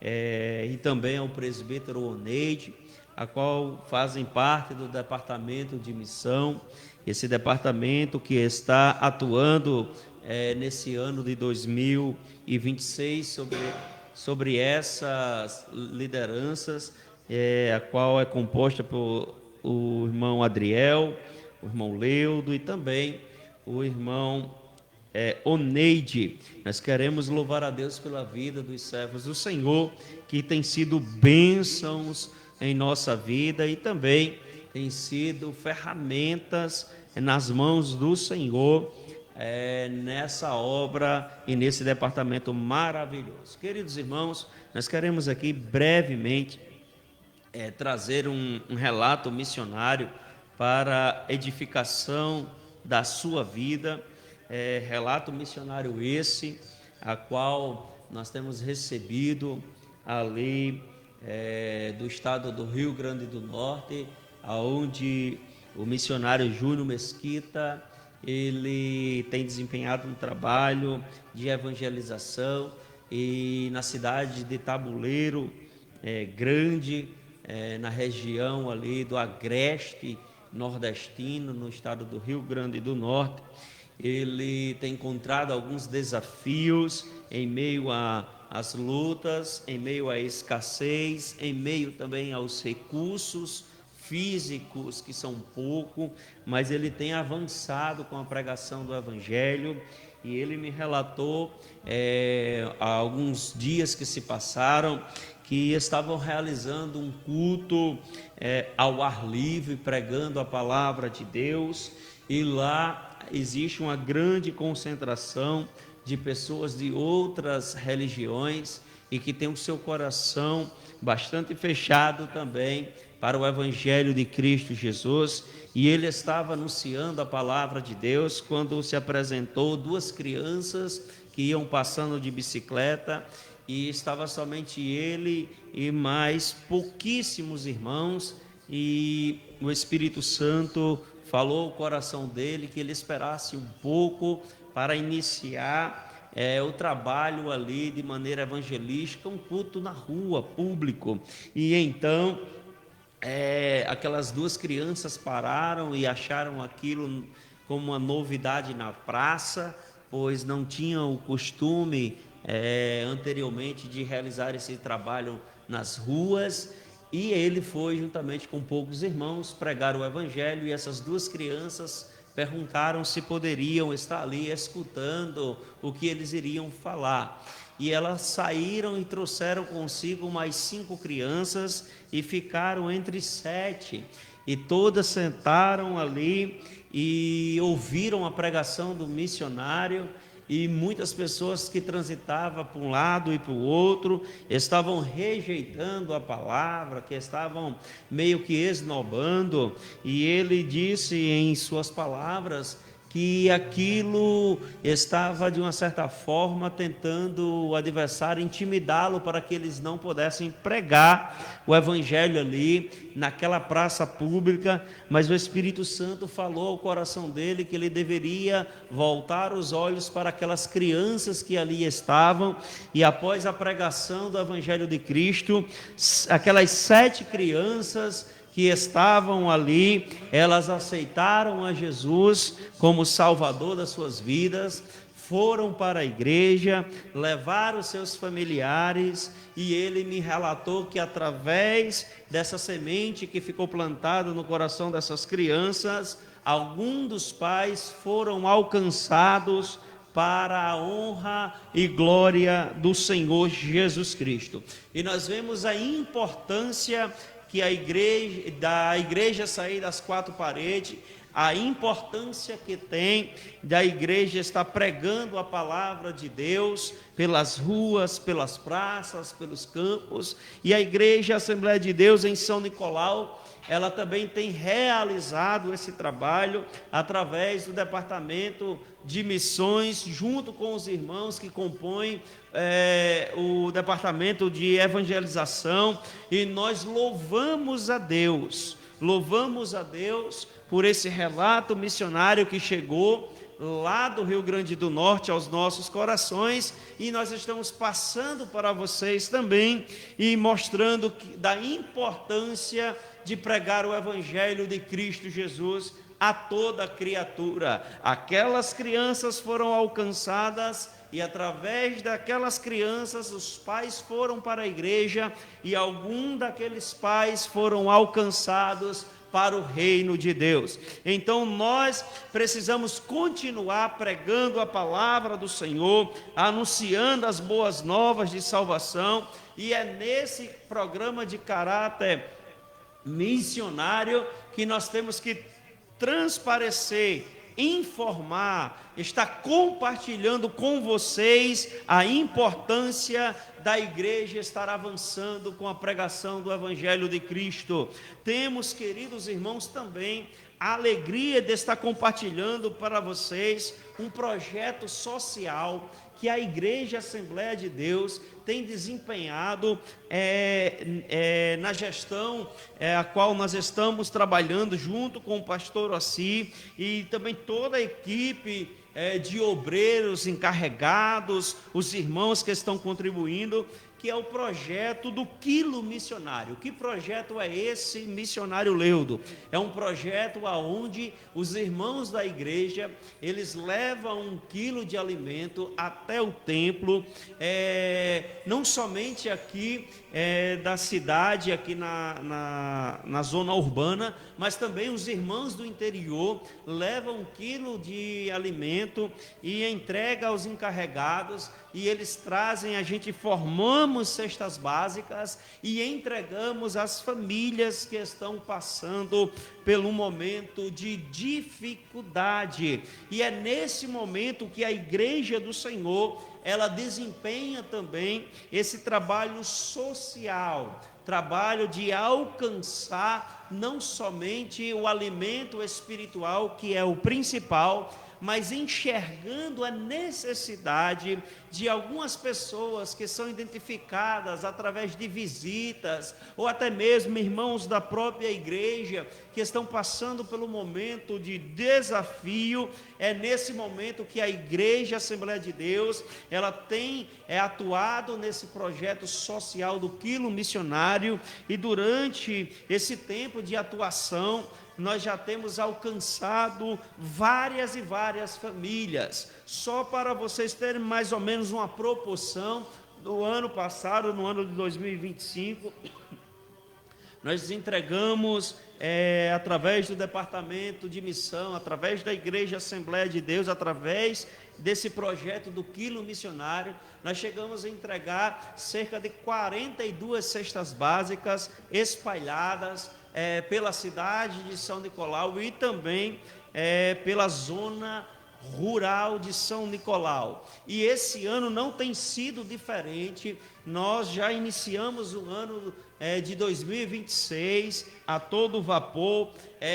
e também ao presbítero Oneide, a qual fazem parte do departamento de missão, esse departamento que está atuando nesse ano de 2026 sobre essas lideranças, a qual é composta por o irmão Adriel, o irmão Leudo e também o irmão Oneide. Nós queremos louvar a Deus pela vida dos servos do Senhor, que tem sido bênçãos em nossa vida e também tem sido ferramentas nas mãos do Senhor, nessa obra e nesse departamento maravilhoso. Queridos irmãos, nós queremos aqui brevemente trazer um relato missionário para edificação da sua vida, relato missionário esse, a qual nós temos recebido ali do estado do Rio Grande do Norte, aonde o missionário Júnior Mesquita, ele tem desempenhado um trabalho de evangelização e na cidade de Tabuleiro Grande, na região ali do Agreste nordestino, no estado do Rio Grande do Norte, ele tem encontrado alguns desafios em meio às lutas, em meio à escassez, em meio também aos recursos físicos que são pouco, mas ele tem avançado com a pregação do Evangelho. E ele me relatou há alguns dias que se passaram que estavam realizando um culto ao ar livre, pregando a palavra de Deus, e lá existe uma grande concentração de pessoas de outras religiões e que tem o seu coração bastante fechado também para o Evangelho de Cristo Jesus. E ele estava anunciando a palavra de Deus quando se apresentou duas crianças que iam passando de bicicleta, e estava somente ele e mais pouquíssimos irmãos, e o Espírito Santo falou ao coração dele que ele esperasse um pouco para iniciar o trabalho ali de maneira evangelística, um culto na rua, público. E então aquelas duas crianças pararam e acharam aquilo como uma novidade na praça, pois não tinham o costume anteriormente de realizar esse trabalho nas ruas. E ele foi, juntamente com poucos irmãos, pregar o Evangelho, e essas duas crianças perguntaram se poderiam estar ali escutando o que eles iriam falar. E elas saíram e trouxeram consigo mais 5 crianças e ficaram entre 7. E todas sentaram ali e ouviram a pregação do missionário. E muitas pessoas que transitavam para um lado e para o outro estavam rejeitando a palavra, que estavam meio que esnobando. E ele disse em suas palavras que aquilo estava, de uma certa forma, tentando o adversário intimidá-lo para que eles não pudessem pregar o evangelho ali, naquela praça pública, mas o Espírito Santo falou ao coração dele que ele deveria voltar os olhos para aquelas crianças que ali estavam, e após a pregação do evangelho de Cristo, aquelas 7 crianças que estavam ali, elas aceitaram a Jesus como Salvador das suas vidas, foram para a igreja, levaram seus familiares, e ele me relatou que através dessa semente que ficou plantada no coração dessas crianças, alguns dos pais foram alcançados para a honra e glória do Senhor Jesus Cristo. E nós vemos a importância que da igreja sair das 4 paredes, a importância que tem da igreja estar pregando a palavra de Deus pelas ruas, pelas praças, pelos campos. E a igreja Assembleia de Deus em São Nicolau, ela também tem realizado esse trabalho através do departamento de missões, junto com os irmãos que compõem o departamento de evangelização, e nós louvamos a Deus por esse relato missionário que chegou lá do Rio Grande do Norte aos nossos corações, e nós estamos passando para vocês também e mostrando da importância de pregar o evangelho de Cristo Jesus a toda criatura. Aquelas crianças foram alcançadas, e através daquelas crianças os pais foram para a igreja, e algum daqueles pais foram alcançados para o reino de Deus. Então nós precisamos continuar pregando a palavra do Senhor, anunciando as boas novas de salvação, e é nesse programa de caráter missionário que nós temos que transparecer, informar, estar compartilhando com vocês a importância da igreja estar avançando com a pregação do Evangelho de Cristo. Temos, queridos irmãos, também a alegria de estar compartilhando para vocês um projeto social que a Igreja Assembleia de Deus tem desempenhado na gestão a qual nós estamos trabalhando junto com o pastor Ossi e também toda a equipe de obreiros encarregados, os irmãos que estão contribuindo, que é o projeto do Quilo Missionário. Que projeto é esse, missionário Leudo? É um projeto onde os irmãos da igreja, eles levam 1 quilo de alimento até o templo, não somente aqui da cidade, aqui na zona urbana, mas também os irmãos do interior levam 1 quilo de alimento e entrega aos encarregados, e eles trazem, a gente formamos cestas básicas e entregamos às famílias que estão passando pelo momento de dificuldade. E é nesse momento que a igreja do Senhor, ela desempenha também esse trabalho social, trabalho de alcançar não somente o alimento espiritual, que é o principal, mas enxergando a necessidade de algumas pessoas que são identificadas através de visitas, ou até mesmo irmãos da própria igreja, que estão passando pelo momento de desafio. É nesse momento que a Igreja Assembleia de Deus, ela tem atuado nesse projeto social do Quilo Missionário, e durante esse tempo de atuação, nós já temos alcançado várias e várias famílias. Só para vocês terem mais ou menos uma proporção, do ano passado, no ano de 2025, nós entregamos através do Departamento de Missão, através da Igreja Assembleia de Deus, através desse projeto do Quilo Missionário, nós chegamos a entregar cerca de 42 cestas básicas espalhadas pela cidade de São Nicolau e também pela zona rural de São Nicolau. E esse ano não tem sido diferente. Nós já iniciamos o ano de 2026 a todo vapor,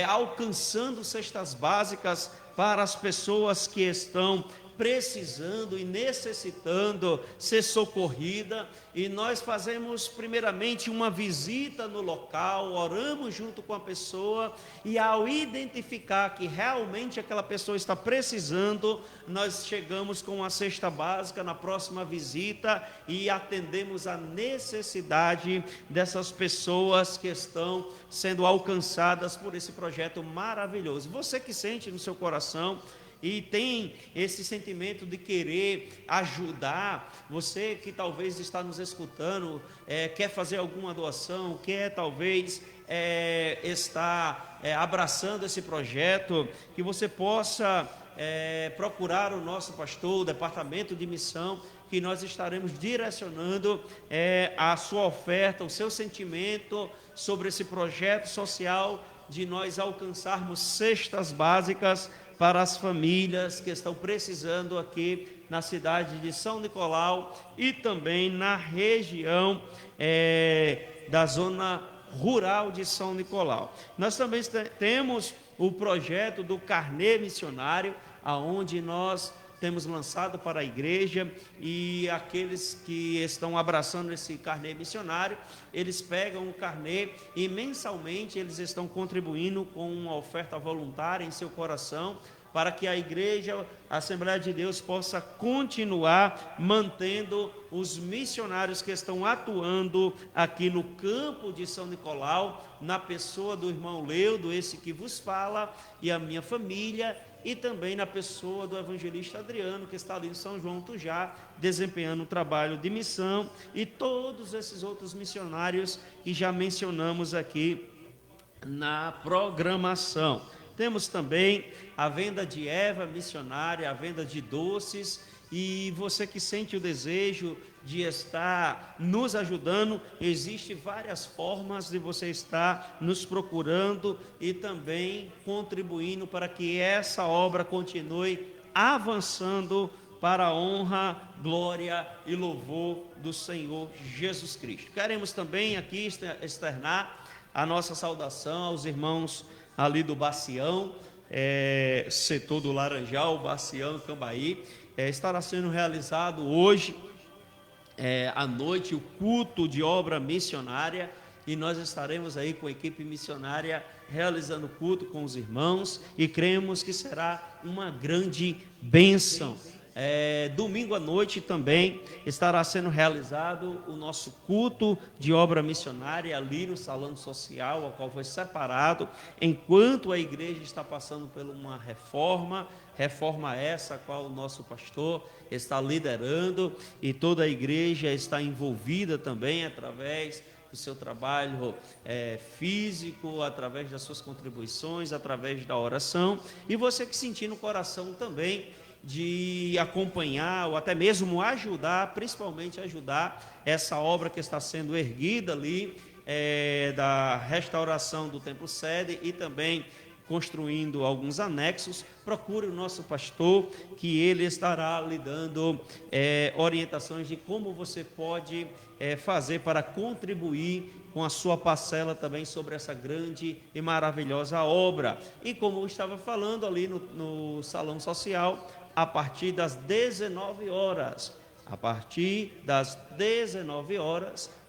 alcançando cestas básicas para as pessoas que estão precisando e necessitando ser socorrida, e nós fazemos primeiramente uma visita no local, oramos junto com a pessoa, e ao identificar que realmente aquela pessoa está precisando, nós chegamos com a cesta básica na próxima visita e atendemos a necessidade dessas pessoas que estão sendo alcançadas por esse projeto maravilhoso. Você que sente no seu coração e tem esse sentimento de querer ajudar, você que talvez está nos escutando, quer fazer alguma doação, quer talvez estar abraçando esse projeto, que você possa procurar o nosso pastor, o Departamento de Missão, que nós estaremos direcionando a sua oferta, o seu sentimento sobre esse projeto social de nós alcançarmos cestas básicas para as famílias que estão precisando aqui na cidade de São Nicolau e também na região da zona rural de São Nicolau. Nós também temos o projeto do carnê missionário, aonde nós temos lançado para a igreja, e aqueles que estão abraçando esse carnê missionário, eles pegam o carnê e mensalmente eles estão contribuindo com uma oferta voluntária em seu coração, para que a igreja, a Assembleia de Deus, possa continuar mantendo os missionários que estão atuando aqui no campo de São Nicolau, na pessoa do irmão Leudo, esse que vos fala, e a minha família, e também na pessoa do evangelista Adriano, que está ali em São João Tujá, desempenhando um trabalho de missão, e todos esses outros missionários que já mencionamos aqui na programação. Temos também a venda de erva missionária, a venda de doces, e você que sente o desejo de estar nos ajudando, existem várias formas de você estar nos procurando e também contribuindo para que essa obra continue avançando para a honra, glória e louvor do Senhor Jesus Cristo. Queremos também aqui externar a nossa saudação aos irmãos ali do Bacião, setor do Laranjal, Bacião, Cambaí. Estará sendo realizado hoje à noite o culto de obra missionária, e nós estaremos aí com a equipe missionária realizando o culto com os irmãos, e cremos que será uma grande bênção. Domingo à noite também estará sendo realizado o nosso culto de obra missionária ali no salão social, ao qual foi separado, enquanto a igreja está passando por uma reforma essa a qual o nosso pastor está liderando, e toda a igreja está envolvida também através do seu trabalho físico, através das suas contribuições, através da oração, e você que sentir no coração também de acompanhar ou até mesmo ajudar, principalmente ajudar essa obra que está sendo erguida ali, da restauração do templo sede e também construindo alguns anexos, procure o nosso pastor, que ele estará lhe dando orientações de como você pode fazer para contribuir com a sua parcela também sobre essa grande e maravilhosa obra. E como eu estava falando ali no salão social, a partir das 19 horas,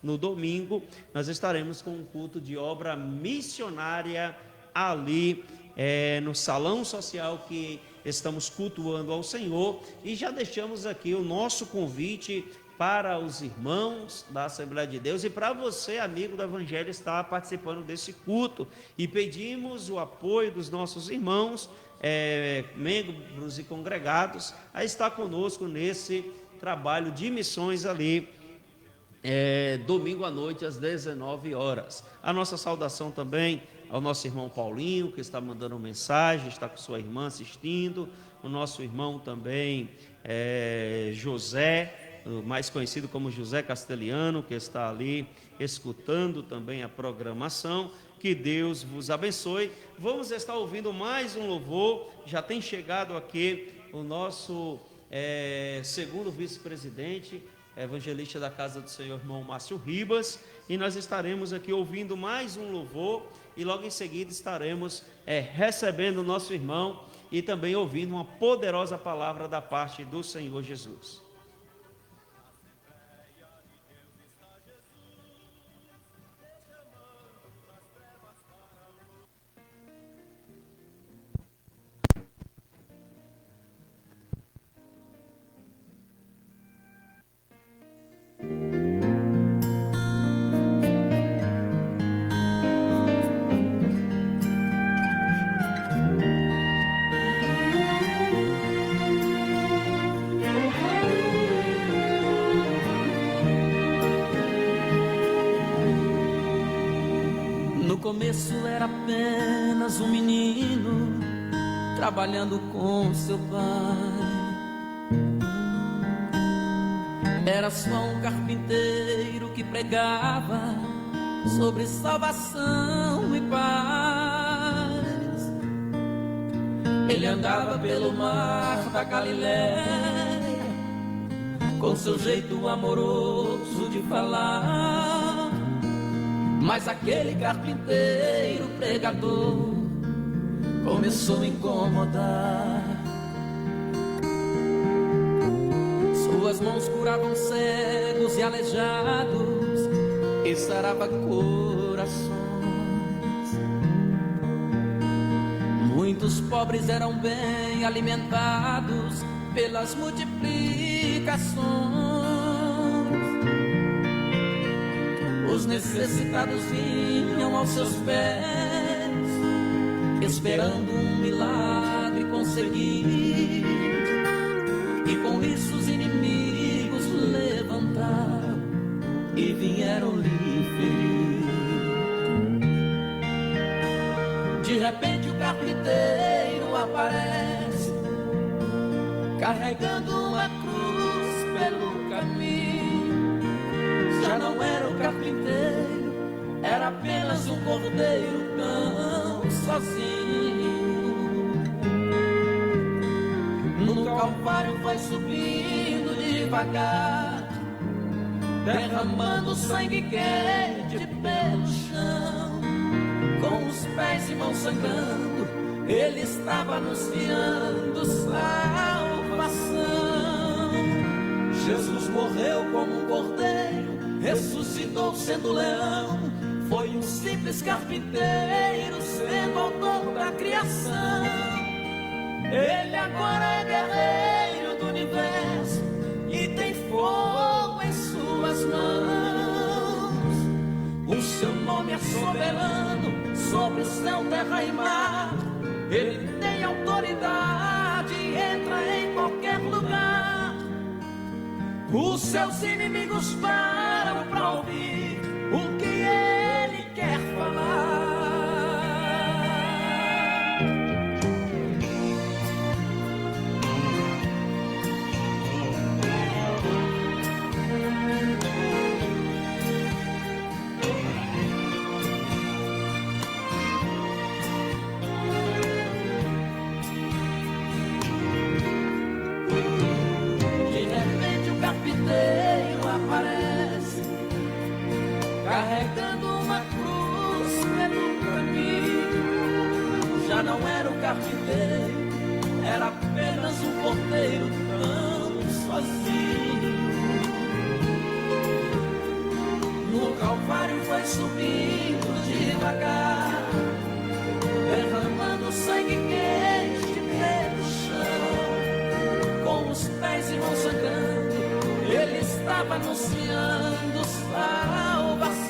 no domingo, nós estaremos com um culto de obra missionária ali no salão social que estamos cultuando ao Senhor, e já deixamos aqui o nosso convite para os irmãos da Assembleia de Deus e para você, amigo do Evangelho, estar participando desse culto, e pedimos o apoio dos nossos irmãos, membros e congregados, a estar conosco nesse trabalho de missões ali, domingo à noite às 19 horas. A nossa saudação também ao nosso irmão Paulinho, que está mandando mensagem, está com sua irmã assistindo, o nosso irmão também José, mais conhecido como José Castelhano, que está ali escutando também a programação. Que Deus vos abençoe. Vamos estar ouvindo mais um louvor. Já tem chegado aqui o nosso segundo vice-presidente, evangelista da Casa do Senhor, irmão Márcio Ribas, e nós estaremos aqui ouvindo mais um louvor, e logo em seguida estaremos recebendo o nosso irmão e também ouvindo uma poderosa palavra da parte do Senhor Jesus. No começo era apenas um menino trabalhando com seu pai. Era só um carpinteiro que pregava sobre salvação e paz. Ele andava pelo mar da Galileia com seu jeito amoroso de falar. Mas aquele carpinteiro pregador começou a incomodar. Suas mãos curavam cegos e aleijados e sarava corações. Muitos pobres eram bem alimentados pelas multiplicações. Os necessitados vinham aos seus pés, esperando um milagre conseguir. E com isso os inimigos levantaram e vieram lhe ferir. De repente o carpinteiro aparece, carregando uma cruz pelo caminho. Já não era o carpinteiro, era apenas um cordeiro tão sozinho. No Calvário foi subindo devagar, derramando sangue quente pelo chão. Com os pés e mãos sangrando, ele estava anunciando salvação. Jesus morreu como um cordeiro, ressuscitou sendo leão. Foi um simples carpinteiro sendo autor da criação. Ele agora é guerreiro do universo e tem fogo em suas mãos. O seu nome é soberano sobre o céu, terra e mar. Ele tem autoridade e entra em qualquer lugar. Os seus inimigos param para ouvir o que ele quer falar. Aparece carregando uma cruz pelo caminho. Já não era o carpinteiro, era apenas um porteiro tão sozinho. No Calvário foi subindo devagar, derramando sangue quente pelo chão. Com os pés e mãos sangrando, ele estava anunciando salvação.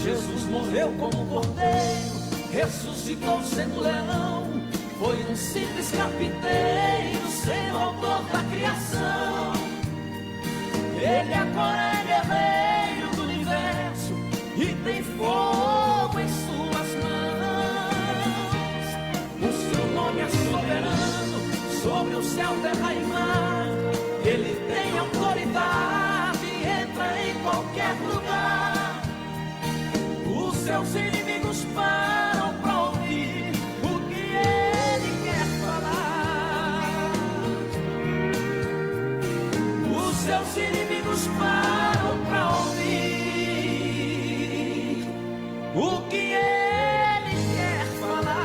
Jesus morreu como cordeiro, ressuscitou sendo leão. Foi um simples carpinteiro, sendo autor da criação. Ele agora é guerreiro do universo e tem fogo sobre o céu, terra e mar. Ele tem autoridade, entra em qualquer lugar. Os seus inimigos param pra ouvir o que ele quer falar. Os seus inimigos param pra ouvir o que ele quer falar.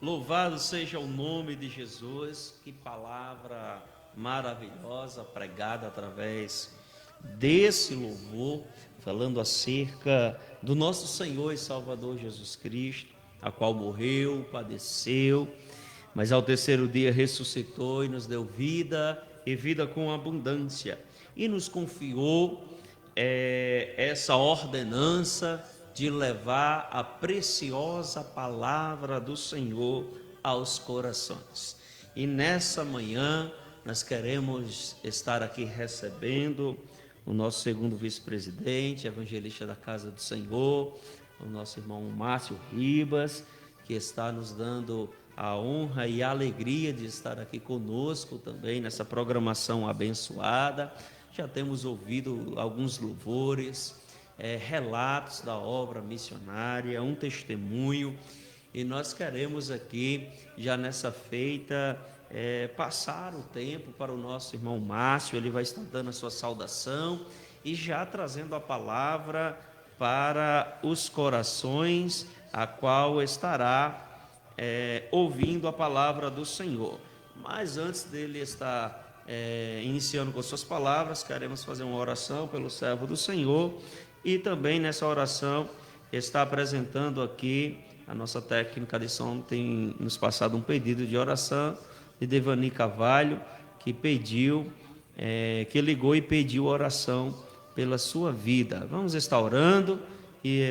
Louvado seja o nome de Jesus. Que palavra maravilhosa pregada através desse louvor, falando acerca do nosso Senhor e Salvador Jesus Cristo, a qual morreu, padeceu, mas ao terceiro dia ressuscitou e nos deu vida e vida com abundância, e nos confiou essa ordenança de levar a preciosa palavra do Senhor aos corações. E nessa manhã nós queremos estar aqui recebendo o nosso segundo vice-presidente, evangelista da Casa do Senhor, o nosso irmão Márcio Ribas, que está nos dando a honra e a alegria de estar aqui conosco também nessa programação abençoada. Já temos ouvido alguns louvores, relatos da obra missionária, um testemunho, e nós queremos aqui, já nessa feita, passar o tempo para o nosso irmão Márcio. Ele vai estar dando a sua saudação e já trazendo a palavra para os corações, a qual estará ouvindo a palavra do Senhor. Mas antes dele estar iniciando com suas palavras, queremos fazer uma oração pelo servo do Senhor, e também nessa oração está apresentando aqui a nossa técnica de som, tem nos passado um pedido de oração de Devani Carvalho, que pediu, que ligou e pediu oração pela sua vida. Vamos estar orando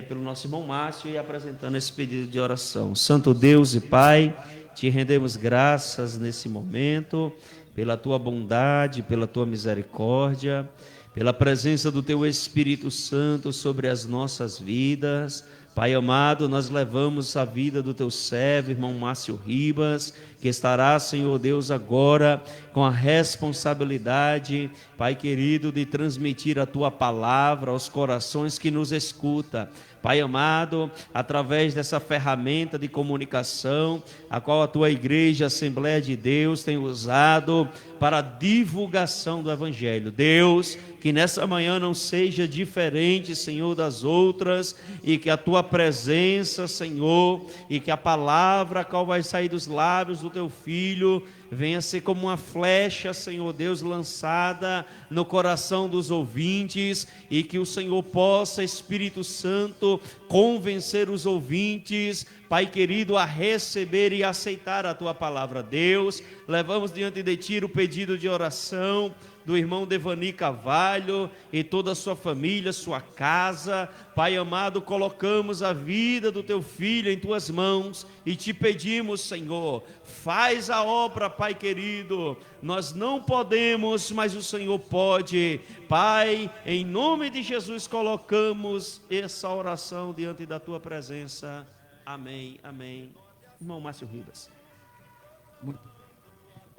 pelo nosso irmão Márcio e apresentando esse pedido de oração. Santo Deus e Pai, te rendemos graças nesse momento, pela tua bondade, pela tua misericórdia, pela presença do teu Espírito Santo sobre as nossas vidas. Pai amado, nós levamos a vida do teu servo, irmão Márcio Ribas, que estará, Senhor Deus, agora com a responsabilidade, Pai querido, de transmitir a tua palavra aos corações que nos escutam. Pai amado, através dessa ferramenta de comunicação, a qual a tua igreja, Assembleia de Deus, tem usado para a divulgação do Evangelho. Deus, que nessa manhã não seja diferente, Senhor, das outras, e que a tua presença, Senhor, e que a palavra a qual vai sair dos lábios do teu Filho venha ser como uma flecha, Senhor Deus, lançada no coração dos ouvintes, e que o Senhor possa, Espírito Santo, convencer os ouvintes, Pai querido, a receber e aceitar a tua palavra. Deus, levamos diante de ti o pedido de oração do irmão Devani Carvalho e toda a sua família, sua casa. Pai amado, colocamos a vida do teu filho em tuas mãos e te pedimos, Senhor, faz a obra, Pai querido. Nós não podemos, mas o Senhor pode. Pai, em nome de Jesus colocamos essa oração diante da tua presença. Amém, amém. Irmão Márcio Ribas.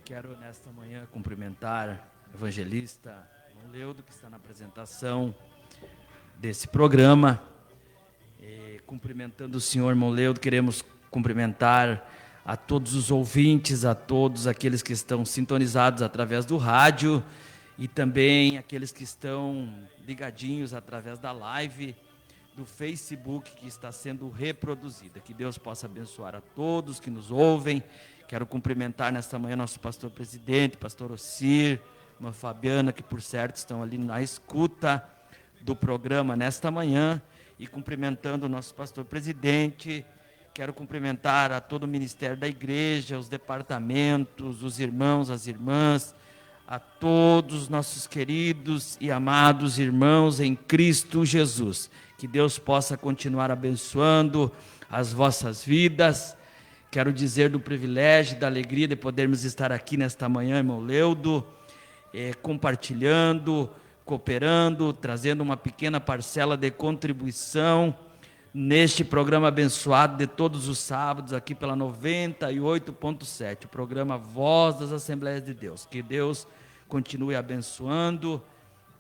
Quero nesta manhã cumprimentar o evangelista irmão Leudo, que está na apresentação desse programa. Cumprimentando o senhor, irmão Leudo, queremos cumprimentar a todos os ouvintes, a todos aqueles que estão sintonizados através do rádio e também aqueles que estão ligadinhos através da live do Facebook que está sendo reproduzida. Que Deus possa abençoar a todos que nos ouvem. Quero cumprimentar nesta manhã nosso pastor presidente, pastor Ocir, irmã Fabiana, que por certo estão ali na escuta do programa nesta manhã, e cumprimentando o nosso pastor presidente. Quero cumprimentar a todo o ministério da igreja, os departamentos, os irmãos, as irmãs, a todos os nossos queridos e amados irmãos em Cristo Jesus. Que Deus possa continuar abençoando as vossas vidas. Quero dizer do privilégio, da alegria de podermos estar aqui nesta manhã, irmão Leudo, compartilhando, cooperando, trazendo uma pequena parcela de contribuição neste programa abençoado de todos os sábados, aqui pela 98.7, o programa Voz das Assembleias de Deus. Que Deus continue abençoando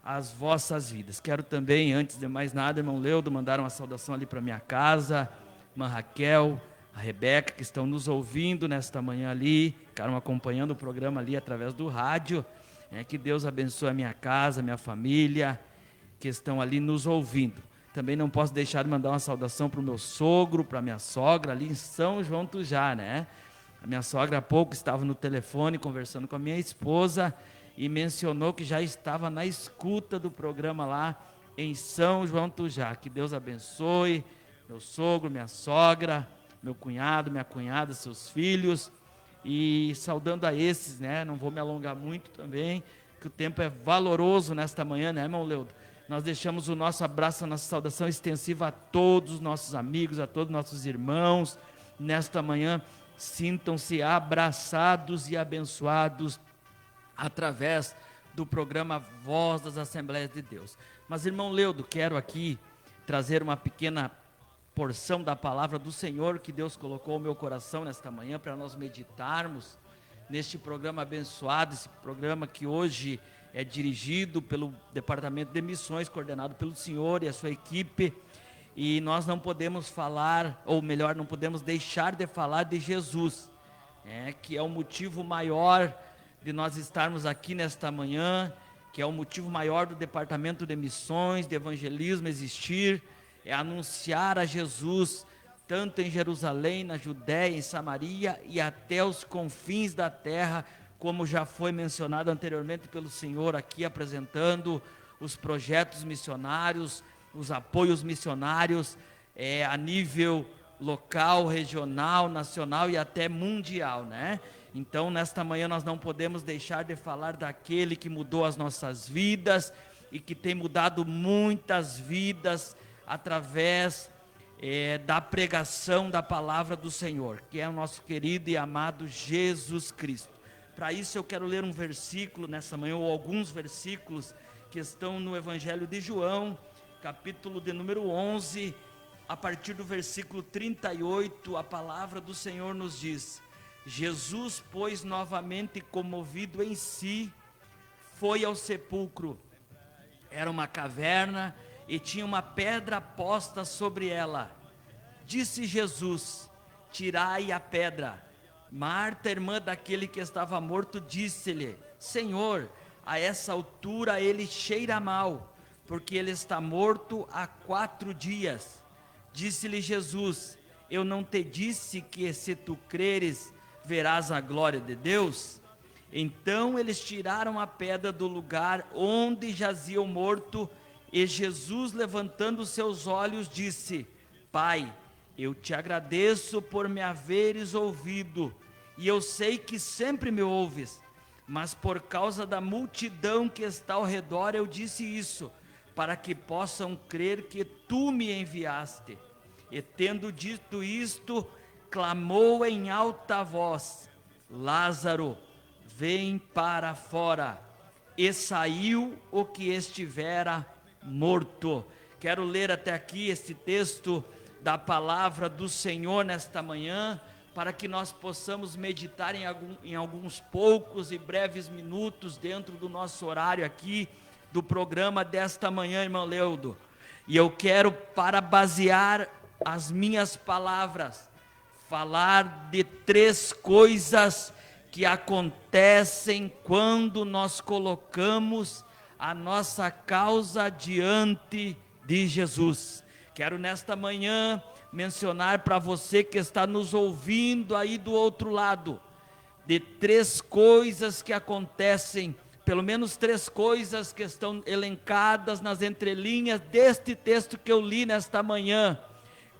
as vossas vidas. Quero também, antes de mais nada, irmão Leudo, mandar uma saudação ali para minha casa, irmã Raquel, a Rebeca, que estão nos ouvindo nesta manhã ali, ficaram acompanhando o programa ali através do rádio. Que Deus abençoe a minha casa, minha família, que estão ali nos ouvindo. Também não posso deixar de mandar uma saudação para o meu sogro, para a minha sogra, ali em São João Tujá, né? A minha sogra há pouco estava no telefone conversando com a minha esposa e mencionou que já estava na escuta do programa lá em São João Tujá. Que Deus abençoe meu sogro, minha sogra, meu cunhado, minha cunhada, seus filhos, e saudando a esses, né? Não vou me alongar muito também, que o tempo é valoroso nesta manhã, né, irmão Leudo? Nós deixamos o nosso abraço, a nossa saudação extensiva a todos os nossos amigos, a todos os nossos irmãos. Nesta manhã, sintam-se abraçados e abençoados através do programa Voz das Assembleias de Deus. Mas, irmão Leudo, quero aqui trazer uma pequena porção da palavra do Senhor que Deus colocou no meu coração nesta manhã para nós meditarmos neste programa abençoado, esse programa que hoje é dirigido pelo Departamento de Missões, coordenado pelo senhor e a sua equipe, e nós não podemos falar, ou melhor, não podemos deixar de falar de Jesus, que é o motivo maior de nós estarmos aqui nesta manhã, que é o motivo maior do Departamento de Missões, de Evangelismo existir, é anunciar a Jesus, tanto em Jerusalém, na Judéia, em Samaria e até os confins da terra, como já foi mencionado anteriormente pelo Senhor aqui, apresentando os projetos missionários, os apoios missionários, a nível local, regional, nacional e até mundial, né? Então, nesta manhã nós não podemos deixar de falar daquele que mudou as nossas vidas e que tem mudado muitas vidas através da pregação da palavra do Senhor, que é o nosso querido e amado Jesus Cristo. Para isso eu quero ler um versículo nessa manhã, ou alguns versículos que estão no Evangelho de João, capítulo de número 11, a partir do versículo 38, a palavra do Senhor nos diz: Jesus, pois, novamente comovido em si, foi ao sepulcro. Era uma caverna e tinha uma pedra posta sobre ela. Disse Jesus: tirai a pedra. Marta, irmã daquele que estava morto, disse-lhe: Senhor, a essa altura ele cheira mal, porque ele está morto há 4 dias. Disse-lhe Jesus: eu não te disse que, se tu creres, verás a glória de Deus? Então eles tiraram a pedra do lugar onde jazia o morto, e Jesus, levantando seus olhos, disse: Pai, eu te agradeço por me haveres ouvido, e eu sei que sempre me ouves, mas por causa da multidão que está ao redor eu disse isso, para que possam crer que tu me enviaste. E tendo dito isto, clamou em alta voz: Lázaro, vem para fora. E saiu o que estivera morto. Quero ler até aqui este texto da palavra do Senhor nesta manhã, para que nós possamos meditar em alguns poucos e breves minutos dentro do nosso horário aqui, do programa desta manhã, irmão Leudo. E eu quero, para basear as minhas palavras, falar de 3 coisas que acontecem quando nós colocamos a nossa causa diante de Jesus. Quero nesta manhã mencionar para você que está nos ouvindo aí do outro lado, de 3 coisas que acontecem, pelo menos 3 coisas que estão elencadas nas entrelinhas deste texto que eu li nesta manhã,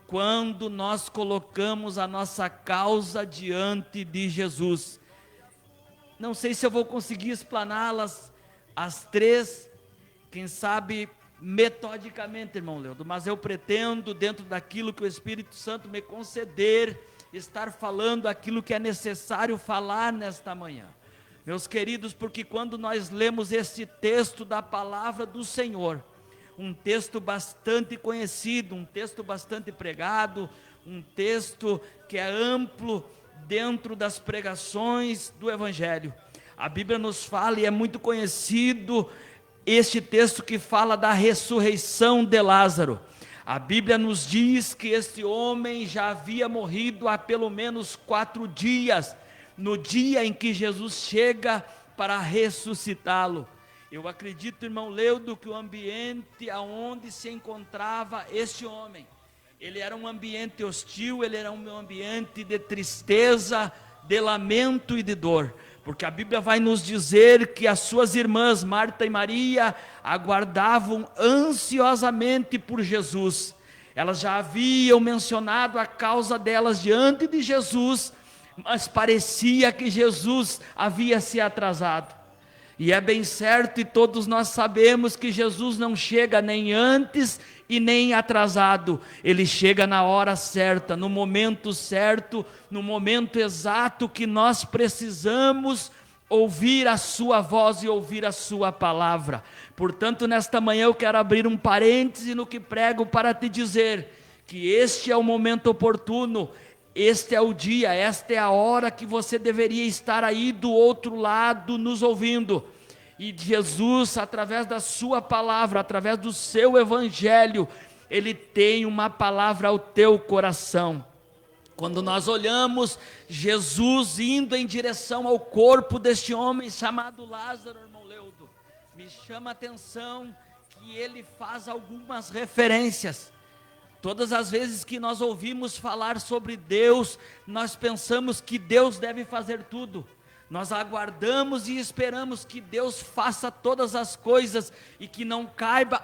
quando nós colocamos a nossa causa diante de Jesus. Não sei se eu vou conseguir explaná-las, as 3, quem sabe metodicamente, irmão Leudo, mas eu pretendo, dentro daquilo que o Espírito Santo me conceder, estar falando aquilo que é necessário falar nesta manhã. Meus queridos, porque quando nós lemos este texto da palavra do Senhor, um texto bastante conhecido, um texto bastante pregado, um texto que é amplo dentro das pregações do Evangelho. A Bíblia nos fala, e é muito conhecido, este texto que fala da ressurreição de Lázaro. A Bíblia nos diz que este homem já havia morrido há pelo menos 4 dias, no dia em que Jesus chega para ressuscitá-lo. Eu acredito, irmão Leudo, que o ambiente aonde se encontrava este homem, ele era um ambiente hostil, ele era um ambiente de tristeza, de lamento e de dor, porque a Bíblia vai nos dizer que as suas irmãs, Marta e Maria, aguardavam ansiosamente por Jesus. Elas já haviam mencionado a causa delas diante de Jesus, mas parecia que Jesus havia se atrasado. E é bem certo, e todos nós sabemos que Jesus não chega nem antes e nem atrasado. Ele chega na hora certa, no momento certo, no momento exato que nós precisamos ouvir a sua voz e ouvir a sua palavra. Portanto, nesta manhã eu quero abrir um parêntese no que prego para te dizer que este é o momento oportuno. Este é o dia, esta é a hora que você deveria estar aí do outro lado nos ouvindo. E Jesus, através da sua palavra, através do seu evangelho, ele tem uma palavra ao teu coração. Quando nós olhamos Jesus indo em direção ao corpo deste homem chamado Lázaro, irmão Leudo, me chama a atenção que ele faz algumas referências. Todas as vezes que nós ouvimos falar sobre Deus, nós pensamos que Deus deve fazer tudo. Nós aguardamos e esperamos que Deus faça todas as coisas e que não caiba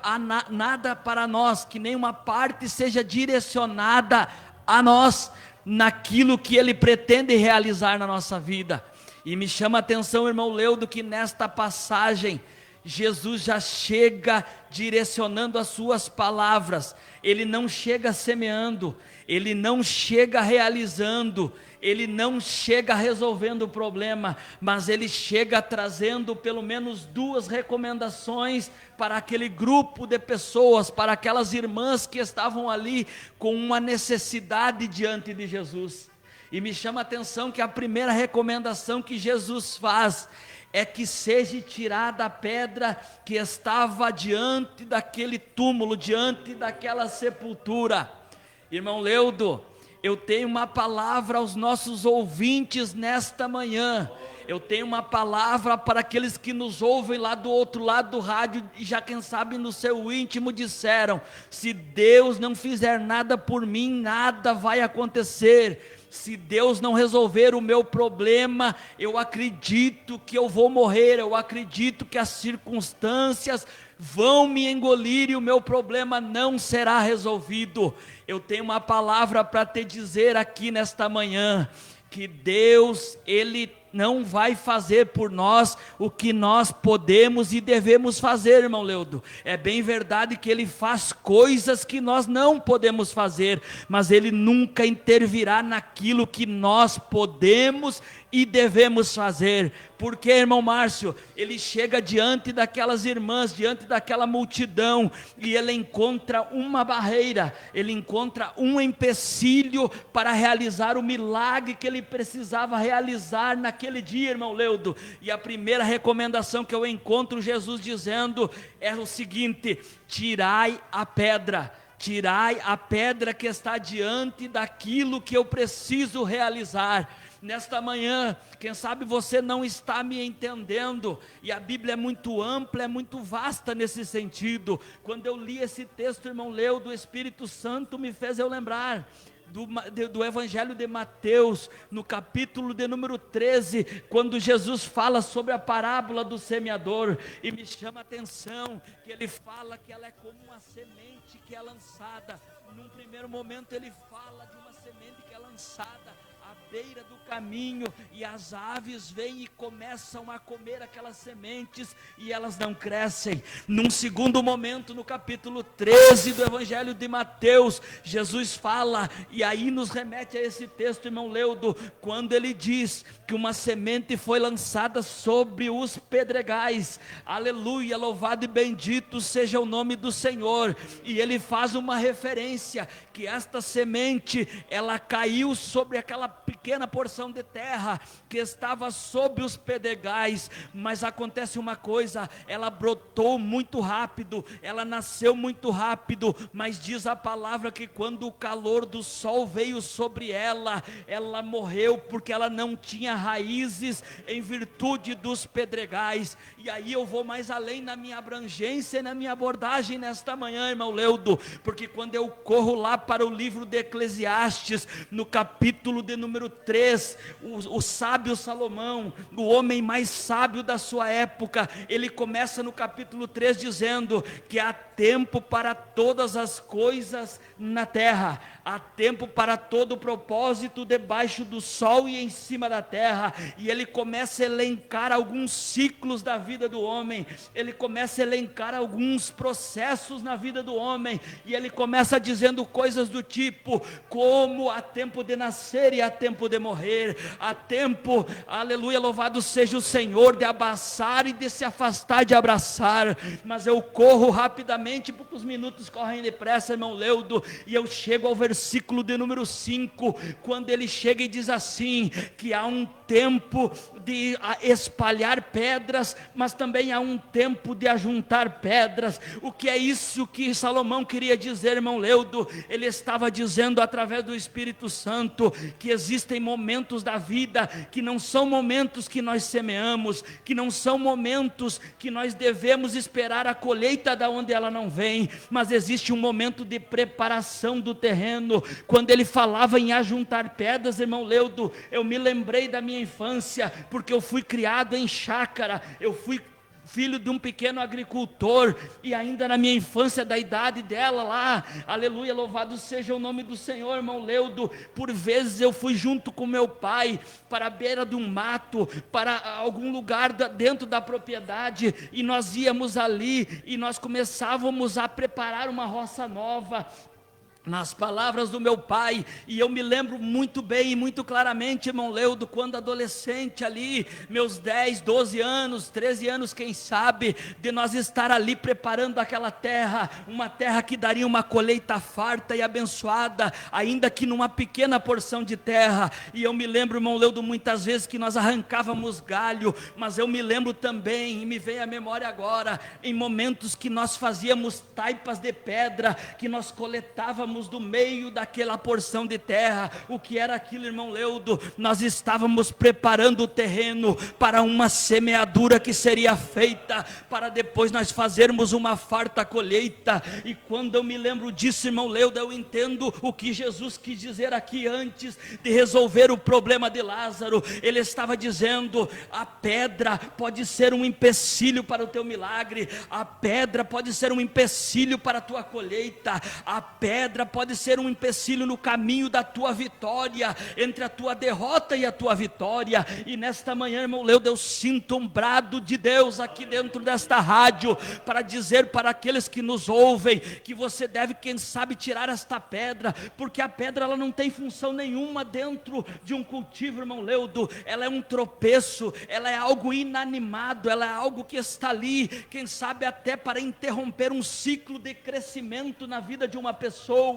nada para nós, que nenhuma parte seja direcionada a nós naquilo que Ele pretende realizar na nossa vida. E me chama a atenção, irmão Leudo, que nesta passagem Jesus já chega direcionando as suas palavras. Ele não chega semeando, ele não chega realizando, ele não chega resolvendo o problema, mas ele chega trazendo pelo menos 2 recomendações para aquele grupo de pessoas, para aquelas irmãs que estavam ali com uma necessidade diante de Jesus. E me chama a atenção que a primeira recomendação que Jesus faz é que seja tirada a pedra que estava diante daquele túmulo, diante daquela sepultura. Irmão Leudo, eu tenho uma palavra aos nossos ouvintes nesta manhã. Eu tenho uma palavra para aqueles que nos ouvem lá do outro lado do rádio e já quem sabe no seu íntimo disseram: se Deus não fizer nada por mim, nada vai acontecer. Se Deus não resolver o meu problema, eu acredito que eu vou morrer, eu acredito que as circunstâncias vão me engolir e o meu problema não será resolvido. Eu tenho uma palavra para te dizer aqui nesta manhã, que Deus, Ele não vai fazer por nós o que nós podemos e devemos fazer, irmão Leudo. É bem verdade que Ele faz coisas que nós não podemos fazer, mas Ele nunca intervirá naquilo que nós podemos e devemos fazer. Porque, irmão Márcio, ele chega diante daquelas irmãs, diante daquela multidão, e ele encontra uma barreira, ele encontra um empecilho para realizar o milagre que ele precisava realizar naquele dia, irmão Leudo. E a primeira recomendação que eu encontro Jesus dizendo é o seguinte: tirai a pedra. Tirai a pedra que está diante daquilo que eu preciso realizar. Nesta manhã, quem sabe você não está me entendendo, e a Bíblia é muito ampla, é muito vasta nesse sentido. Quando eu li esse texto, irmão Leudo, o Espírito Santo me fez eu lembrar do Evangelho de Mateus, no capítulo de número 13, quando Jesus fala sobre a parábola do semeador, e me chama a atenção que ele fala que ela é como uma semente que é lançada. Num primeiro momento ele fala de uma semente que é lançada à beira do caminho, e as aves vêm e começam a comer aquelas sementes, e elas não crescem. Num segundo momento, no capítulo 13 do Evangelho de Mateus, Jesus fala, e aí nos remete a esse texto, irmão Leudo, quando ele diz que uma semente foi lançada sobre os pedregais. Aleluia, louvado e bendito seja o nome do Senhor. E ele faz uma referência, que esta semente, ela caiu sobre aquela pequena porção de terra, que estava sobre os pedregais, mas acontece uma coisa, ela brotou muito rápido, ela nasceu muito rápido, mas diz a palavra que quando o calor do sol veio sobre ela, ela morreu, porque ela não tinha raízes em virtude dos pedregais. E aí eu vou mais além na minha abrangência e na minha abordagem nesta manhã, irmão Leudo, porque quando eu corro lá para o livro de Eclesiastes, no capítulo de número 3, o sábio Salomão, o homem mais sábio da sua época, ele começa no capítulo 3 dizendo que há tempo para todas as coisas na terra, há tempo para todo propósito debaixo do sol e em cima da terra. E ele começa a elencar alguns ciclos da vida do homem, ele começa a elencar alguns processos na vida do homem, e ele começa dizendo coisas do tipo, como há tempo de nascer e há tempo de morrer, há tempo, aleluia, louvado seja o Senhor, de abraçar e de se afastar de abraçar. Mas eu corro rapidamente, porque os minutos correm depressa, irmão Leudo, e eu chego ao versículo de número 5, quando ele chega e diz assim, que há um tempo de espalhar pedras, mas também há um tempo de ajuntar pedras. O que é isso que Salomão queria dizer, irmão Leudo? Ele estava dizendo através do Espírito Santo, que existem momentos da vida, que não são momentos que nós semeamos, que não são momentos que nós devemos esperar a colheita da onde ela não vem, mas existe um momento de preparação do terreno. Quando ele falava em ajuntar pedras, irmão Leudo, eu me lembrei da minha infância, porque eu fui criado em chácara, eu fui filho de um pequeno agricultor, e ainda na minha infância, da idade dela lá, aleluia, louvado seja o nome do Senhor, irmão Leudo, por vezes eu fui junto com meu pai, para a beira de um mato, para algum lugar dentro da propriedade, e nós íamos ali, e nós começávamos a preparar uma roça nova, nas palavras do meu pai. E eu me lembro muito bem e muito claramente, irmão Leudo, quando adolescente ali, meus 10, 12 anos, 13 anos, quem sabe, de nós estar ali preparando aquela terra, uma terra que daria uma colheita farta e abençoada, ainda que numa pequena porção de terra. E eu me lembro, irmão Leudo, muitas vezes que nós arrancávamos galho, mas eu me lembro também, e me vem à memória agora, em momentos que nós fazíamos taipas de pedra, que nós coletávamos do meio daquela porção de terra. O que era aquilo, irmão Leudo? Nós estávamos preparando o terreno para uma semeadura que seria feita, para depois nós fazermos uma farta colheita. E quando eu me lembro disso, irmão Leudo, eu entendo o que Jesus quis dizer aqui antes de resolver o problema de Lázaro. Ele estava dizendo: a pedra pode ser um empecilho para o teu milagre, a pedra pode ser um empecilho para a tua colheita, a pedra pode ser um empecilho no caminho da tua vitória, entre a tua derrota e a tua vitória. E nesta manhã, irmão Leudo, eu sinto um brado de Deus aqui dentro desta rádio, para dizer para aqueles que nos ouvem, que você deve, quem sabe, tirar esta pedra, porque a pedra ela não tem função nenhuma dentro de um cultivo, irmão Leudo. Ela é um tropeço, ela é algo inanimado, ela é algo que está ali, quem sabe até para interromper um ciclo de crescimento na vida de uma pessoa.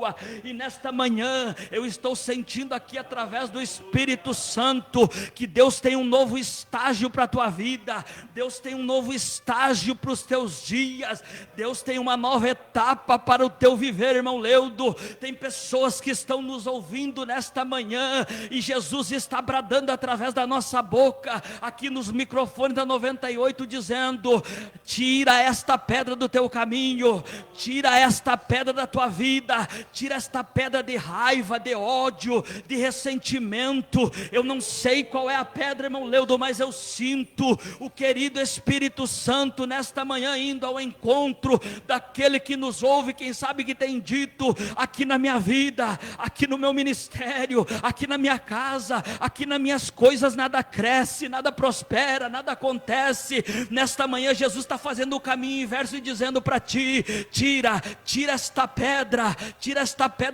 E nesta manhã eu estou sentindo aqui através do Espírito Santo que Deus tem um novo estágio para a tua vida, Deus tem um novo estágio para os teus dias, Deus tem uma nova etapa para o teu viver, irmão Leudo. Tem pessoas que estão nos ouvindo nesta manhã, e Jesus está bradando através da nossa boca, aqui nos microfones da 98, dizendo: tira esta pedra do teu caminho, tira esta pedra da tua vida, tira esta pedra de raiva, de ódio, de ressentimento. Eu não sei qual é a pedra, irmão Leudo, mas eu sinto o querido Espírito Santo nesta manhã indo ao encontro daquele que nos ouve, quem sabe que tem dito: aqui na minha vida, aqui no meu ministério, aqui na minha casa, aqui nas minhas coisas nada cresce, nada prospera, nada acontece. Nesta manhã Jesus está fazendo o caminho inverso e dizendo para ti: tira esta pedra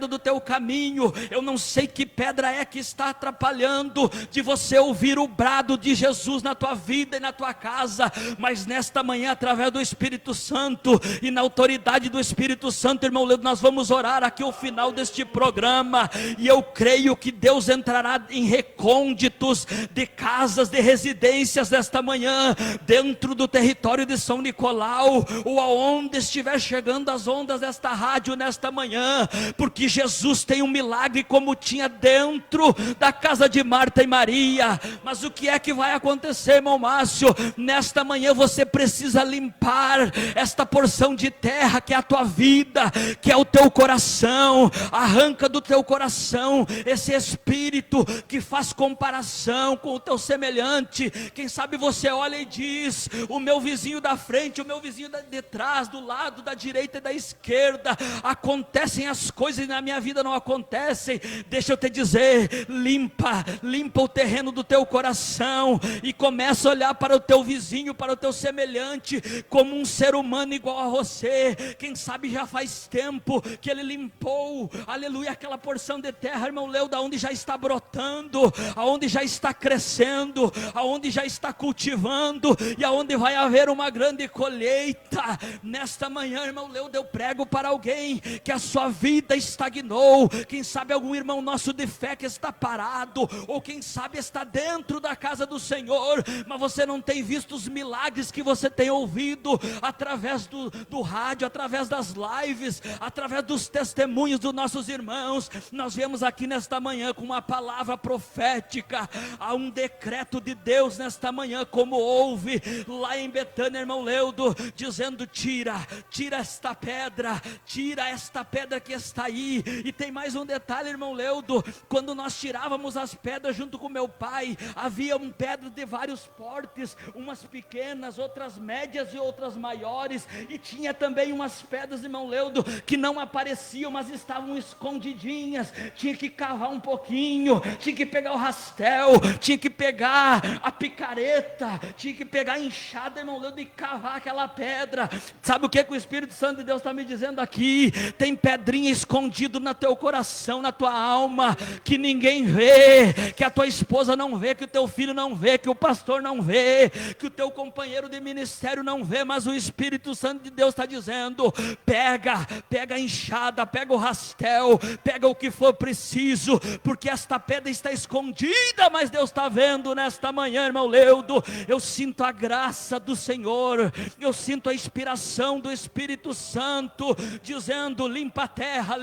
do teu caminho. Eu não sei que pedra é que está atrapalhando de você ouvir o brado de Jesus na tua vida e na tua casa, mas nesta manhã, através do Espírito Santo e na autoridade do Espírito Santo, irmão Leudo, nós vamos orar aqui o final deste programa, e eu creio que Deus entrará em recônditos de casas, de residências desta manhã, dentro do território de São Nicolau, ou aonde estiver chegando as ondas desta rádio nesta manhã, porque Jesus tem um milagre como tinha dentro da casa de Marta e Maria. Mas o que é que vai acontecer, irmão Márcio? Nesta manhã você precisa limpar esta porção de terra que é a tua vida, que é o teu coração. Arranca do teu coração esse espírito que faz comparação com o teu semelhante. Quem sabe você olha e diz: o meu vizinho da frente, o meu vizinho de trás, do lado, da direita e da esquerda, acontecem as coisas e na minha vida não acontecem. Deixa eu te dizer, limpa o terreno do teu coração e começa a olhar para o teu vizinho, para o teu semelhante, como um ser humano igual a você. Quem sabe já faz tempo que ele limpou, aleluia, aquela porção de terra, irmão Leudo, aonde já está brotando, aonde já está crescendo, aonde já está cultivando e aonde vai haver uma grande colheita. Nesta manhã, irmão Leudo, eu prego para alguém que a sua vida estagnou. Quem sabe algum irmão nosso de fé que está parado, ou quem sabe está dentro da casa do Senhor, mas você não tem visto os milagres que você tem ouvido através do rádio, através das lives, através dos testemunhos dos nossos irmãos. Nós viemos aqui nesta manhã com uma palavra profética, há um decreto de Deus nesta manhã, como houve lá em Betânia, irmão Leudo, dizendo: tira esta pedra que está aí. E tem mais um detalhe, irmão Leudo: quando nós tirávamos as pedras junto com meu pai, havia pedras de vários portes, umas pequenas, outras médias e outras maiores, e tinha também umas pedras, irmão Leudo, que não apareciam, mas estavam escondidinhas. Tinha que cavar um pouquinho, tinha que pegar o rastel, tinha que pegar a picareta, tinha que pegar a enxada, irmão Leudo, e cavar aquela pedra. Sabe o que o Espírito Santo de Deus está me dizendo aqui? Tem pedrinha escondido no teu coração, na tua alma, que ninguém vê, que a tua esposa não vê, que o teu filho não vê, que o pastor não vê, que o teu companheiro de ministério não vê, mas o Espírito Santo de Deus está dizendo: pega a enxada, pega o rastel, pega o que for preciso, porque esta pedra está escondida, mas Deus está vendo nesta manhã, irmão Leudo. Eu sinto a graça do Senhor, eu sinto a inspiração do Espírito Santo, dizendo: limpa a terra,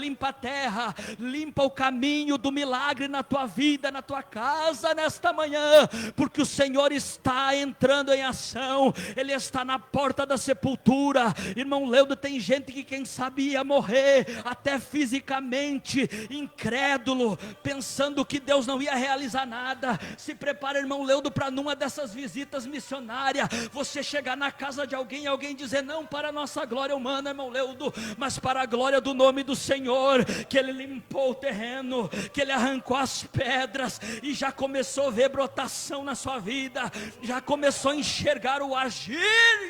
limpa o caminho do milagre na tua vida, na tua casa nesta manhã, porque o Senhor está entrando em ação, Ele está na porta da sepultura. Irmão Leudo, tem gente que quem sabe ia morrer, até fisicamente, incrédulo, pensando que Deus não ia realizar nada. Se prepara, irmão Leudo, para numa dessas visitas missionárias, você chegar na casa de alguém e alguém dizer: não para a nossa glória humana, irmão Leudo, mas para a glória do nome do Senhor, que Ele limpou o terreno, que Ele arrancou as pedras, e já começou a ver brotação na sua vida, já começou a enxergar o agir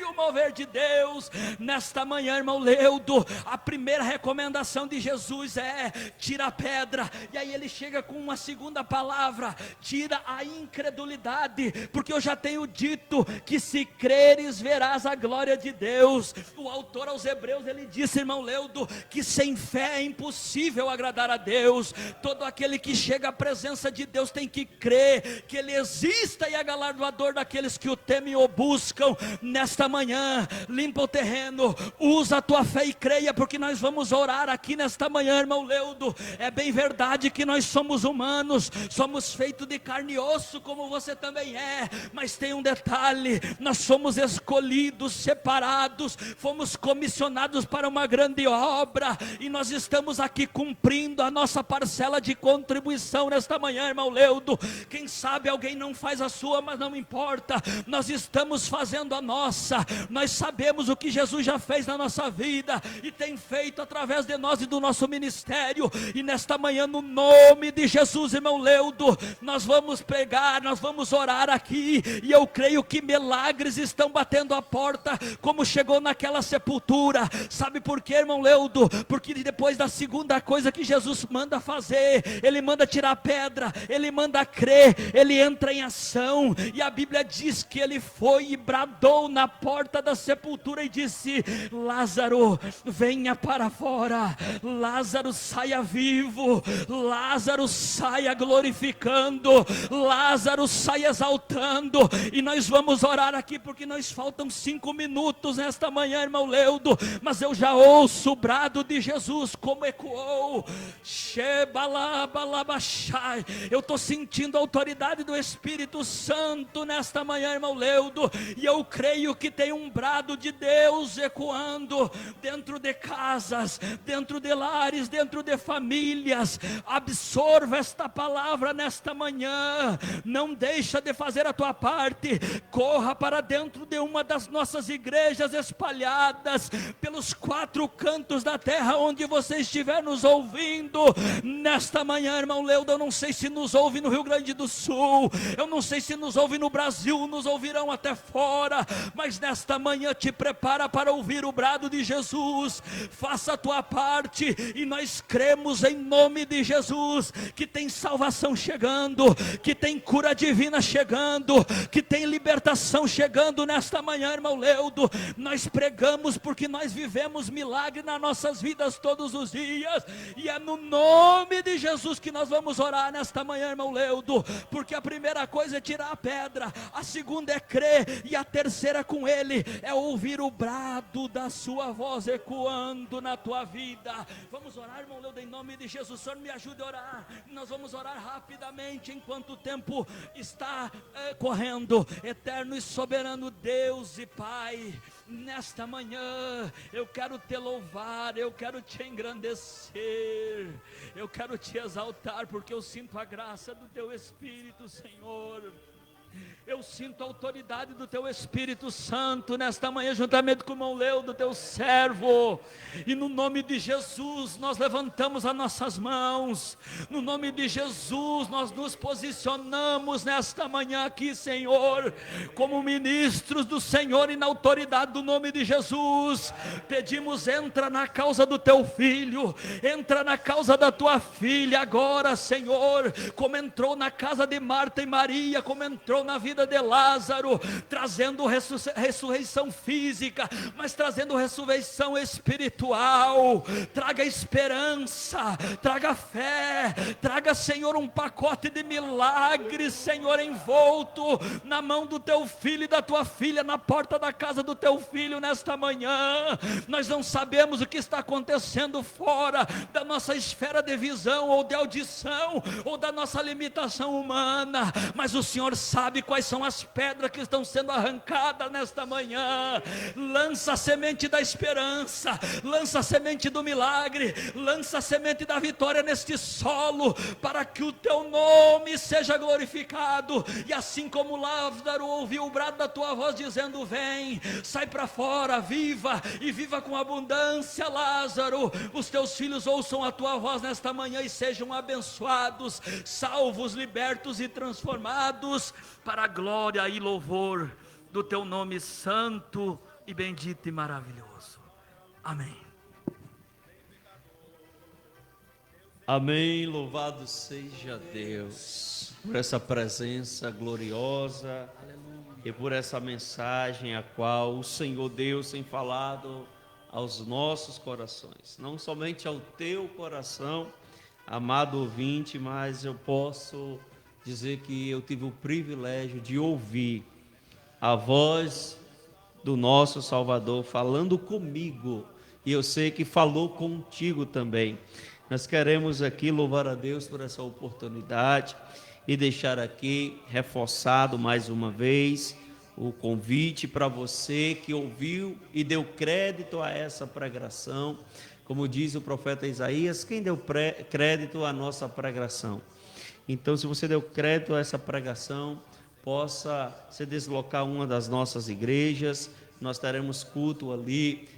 e o mover de Deus. Nesta manhã, irmão Leudo, a primeira recomendação de Jesus é: tira a pedra. E aí ele chega com uma segunda palavra: tira a incredulidade, porque eu já tenho dito que se creres verás a glória de Deus. O autor aos Hebreus, ele disse, irmão Leudo, que sem fé é impossível agradar a Deus. Todo aquele que chega à presença de Deus tem que crer que Ele exista e é galardoador daqueles que o temem e o buscam. Nesta manhã, limpa o terreno, usa a tua fé e creia, porque nós vamos orar aqui nesta manhã, irmão Leudo. É bem verdade que nós somos humanos, somos feitos de carne e osso, como você também é, mas tem um detalhe: nós somos escolhidos, separados, fomos comissionados para uma grande obra, e nós nós estamos aqui cumprindo a nossa parcela de contribuição nesta manhã, irmão Leudo. Quem sabe alguém não faz a sua, mas não importa, nós estamos fazendo a nossa. Nós sabemos o que Jesus já fez na nossa vida e tem feito através de nós e do nosso ministério, e nesta manhã, no nome de Jesus, irmão Leudo, nós vamos pregar, nós vamos orar aqui, e eu creio que milagres estão batendo a porta, como chegou naquela sepultura. Sabe por quê, irmão Leudo? Porque depois da segunda coisa que Jesus manda fazer, ele manda tirar a pedra, ele manda crer, ele entra em ação, e a Bíblia diz que ele foi e bradou na porta da sepultura e disse: Lázaro, venha para fora. Lázaro, saia vivo. Lázaro, saia glorificando. Lázaro, saia exaltando. E nós vamos orar aqui, porque nós faltam 5 minutos nesta manhã, irmão Leudo, mas eu já ouço o brado de Jesus como ecoou. Eu estou sentindo a autoridade do Espírito Santo nesta manhã, irmão Leudo, e eu creio que tem um brado de Deus ecoando dentro de casas, dentro de lares, dentro de famílias. Absorva esta palavra nesta manhã, não deixa de fazer a tua parte, corra para dentro de uma das nossas igrejas espalhadas pelos 4 cantos da terra, onde você estiver nos ouvindo nesta manhã, irmão Leudo. Eu não sei se nos ouve no Rio Grande do Sul, eu não sei se nos ouve no Brasil, nos ouvirão até fora, mas nesta manhã te prepara para ouvir o brado de Jesus. Faça a tua parte, e nós cremos em nome de Jesus que tem salvação chegando, que tem cura divina chegando, que tem libertação chegando nesta manhã, irmão Leudo. Nós pregamos porque nós vivemos milagre nas nossas vidas todos os dias, e é no nome de Jesus que nós vamos orar nesta manhã, irmão Leudo, porque a primeira coisa é tirar a pedra, a segunda é crer, e a terceira com ele é ouvir o brado da sua voz ecoando na tua vida. Vamos orar, irmão Leudo, em nome de Jesus. O Senhor me ajude a orar. Nós vamos orar rapidamente enquanto o tempo está correndo. Eterno e soberano Deus e Pai, nesta manhã eu quero te louvar, eu quero te engrandecer, eu quero te exaltar, porque eu sinto a graça do teu Espírito, Senhor. Eu sinto a autoridade do teu Espírito Santo nesta manhã, juntamente com o irmão Leudo, teu servo, e no nome de Jesus nós levantamos as nossas mãos, no nome de Jesus nós nos posicionamos nesta manhã aqui, Senhor, como ministros do Senhor, e na autoridade do nome de Jesus, pedimos: entra na causa do teu filho, entra na causa da tua filha agora, Senhor, como entrou na casa de Marta e Maria, como entrou na vida de Lázaro, trazendo ressurreição física, mas trazendo ressurreição espiritual. Traga esperança, traga fé, traga, Senhor, um pacote de milagres, Senhor, envolto na mão do teu filho e da tua filha, na porta da casa do teu filho nesta manhã. Nós não sabemos o que está acontecendo fora da nossa esfera de visão, ou de audição, ou da nossa limitação humana, mas o Senhor sabe quais são as pedras que estão sendo arrancadas nesta manhã. Lança a semente da esperança, lança a semente do milagre, lança a semente da vitória neste solo, para que o teu nome seja glorificado. E assim como Lázaro ouviu o brado da tua voz dizendo: vem, sai para fora, viva, e viva com abundância, Lázaro, os teus filhos ouçam a tua voz nesta manhã e sejam abençoados, salvos, libertos e transformados, para a glória e louvor do teu nome santo e bendito e maravilhoso. Amém. Amém. Louvado seja Deus por essa presença gloriosa. Aleluia. E por essa mensagem a qual o Senhor Deus tem falado aos nossos corações, não somente ao teu coração, amado ouvinte, mas eu posso dizer que eu tive o privilégio de ouvir a voz do nosso Salvador falando comigo, e eu sei que falou contigo também. Nós queremos aqui louvar a Deus por essa oportunidade e deixar aqui reforçado mais uma vez o convite para você que ouviu e deu crédito a essa pregação, Como diz o profeta Isaías, quem deu crédito à nossa pregação? Então, se você deu crédito a essa pregação, possa se deslocar a uma das nossas igrejas. Nós teremos culto ali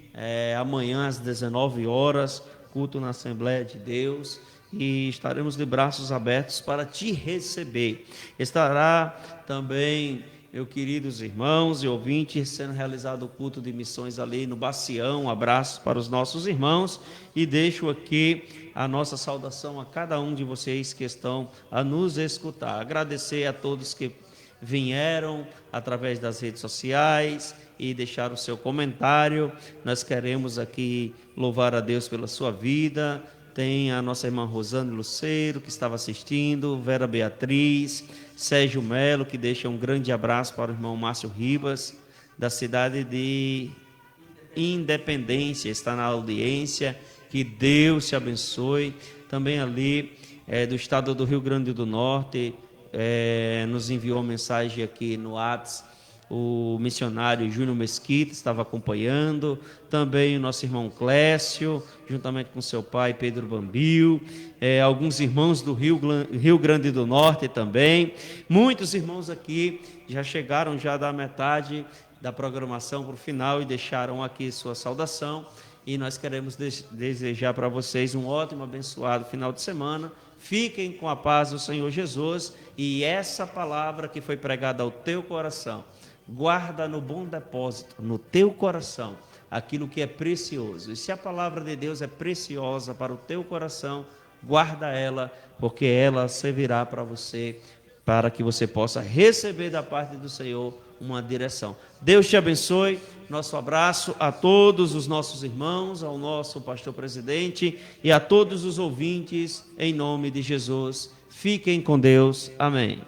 amanhã às 19 horas, culto na Assembleia de Deus, e estaremos de braços abertos para te receber. Estará também, meus queridos irmãos e ouvintes, sendo realizado o culto de missões ali no Bacião. Um abraço para os nossos irmãos e deixo aqui a nossa saudação a cada um de vocês que estão a nos escutar. Agradecer a todos que vieram através das redes sociais e deixaram o seu comentário. Nós queremos aqui louvar a Deus pela sua vida. Tem a nossa irmã Rosane Luceiro, que estava assistindo, Vera Beatriz, Sérgio Melo, que deixa um grande abraço para o irmão Márcio Ribas, da cidade de Independência, está na audiência. Que Deus te abençoe. Também ali do estado do Rio Grande do Norte, nos enviou uma mensagem aqui no WhatsApp. O missionário Júnior Mesquita estava acompanhando, também o nosso irmão Clécio, juntamente com seu pai Pedro Bambil, alguns irmãos do Rio Grande do Norte também. Muitos irmãos aqui já chegaram já da metade da programação para o final e deixaram aqui sua saudação. E nós queremos desejar para vocês um ótimo, abençoado final de semana. Fiquem com a paz do Senhor Jesus, e essa palavra que foi pregada ao teu coração, guarda no bom depósito, no teu coração, aquilo que é precioso. E se a palavra de Deus é preciosa para o teu coração, guarda ela, porque ela servirá para você, para que você possa receber da parte do Senhor uma direção. Deus te abençoe. Nosso abraço a todos os nossos irmãos, ao nosso pastor presidente e a todos os ouvintes, em nome de Jesus. Fiquem com Deus. Amém.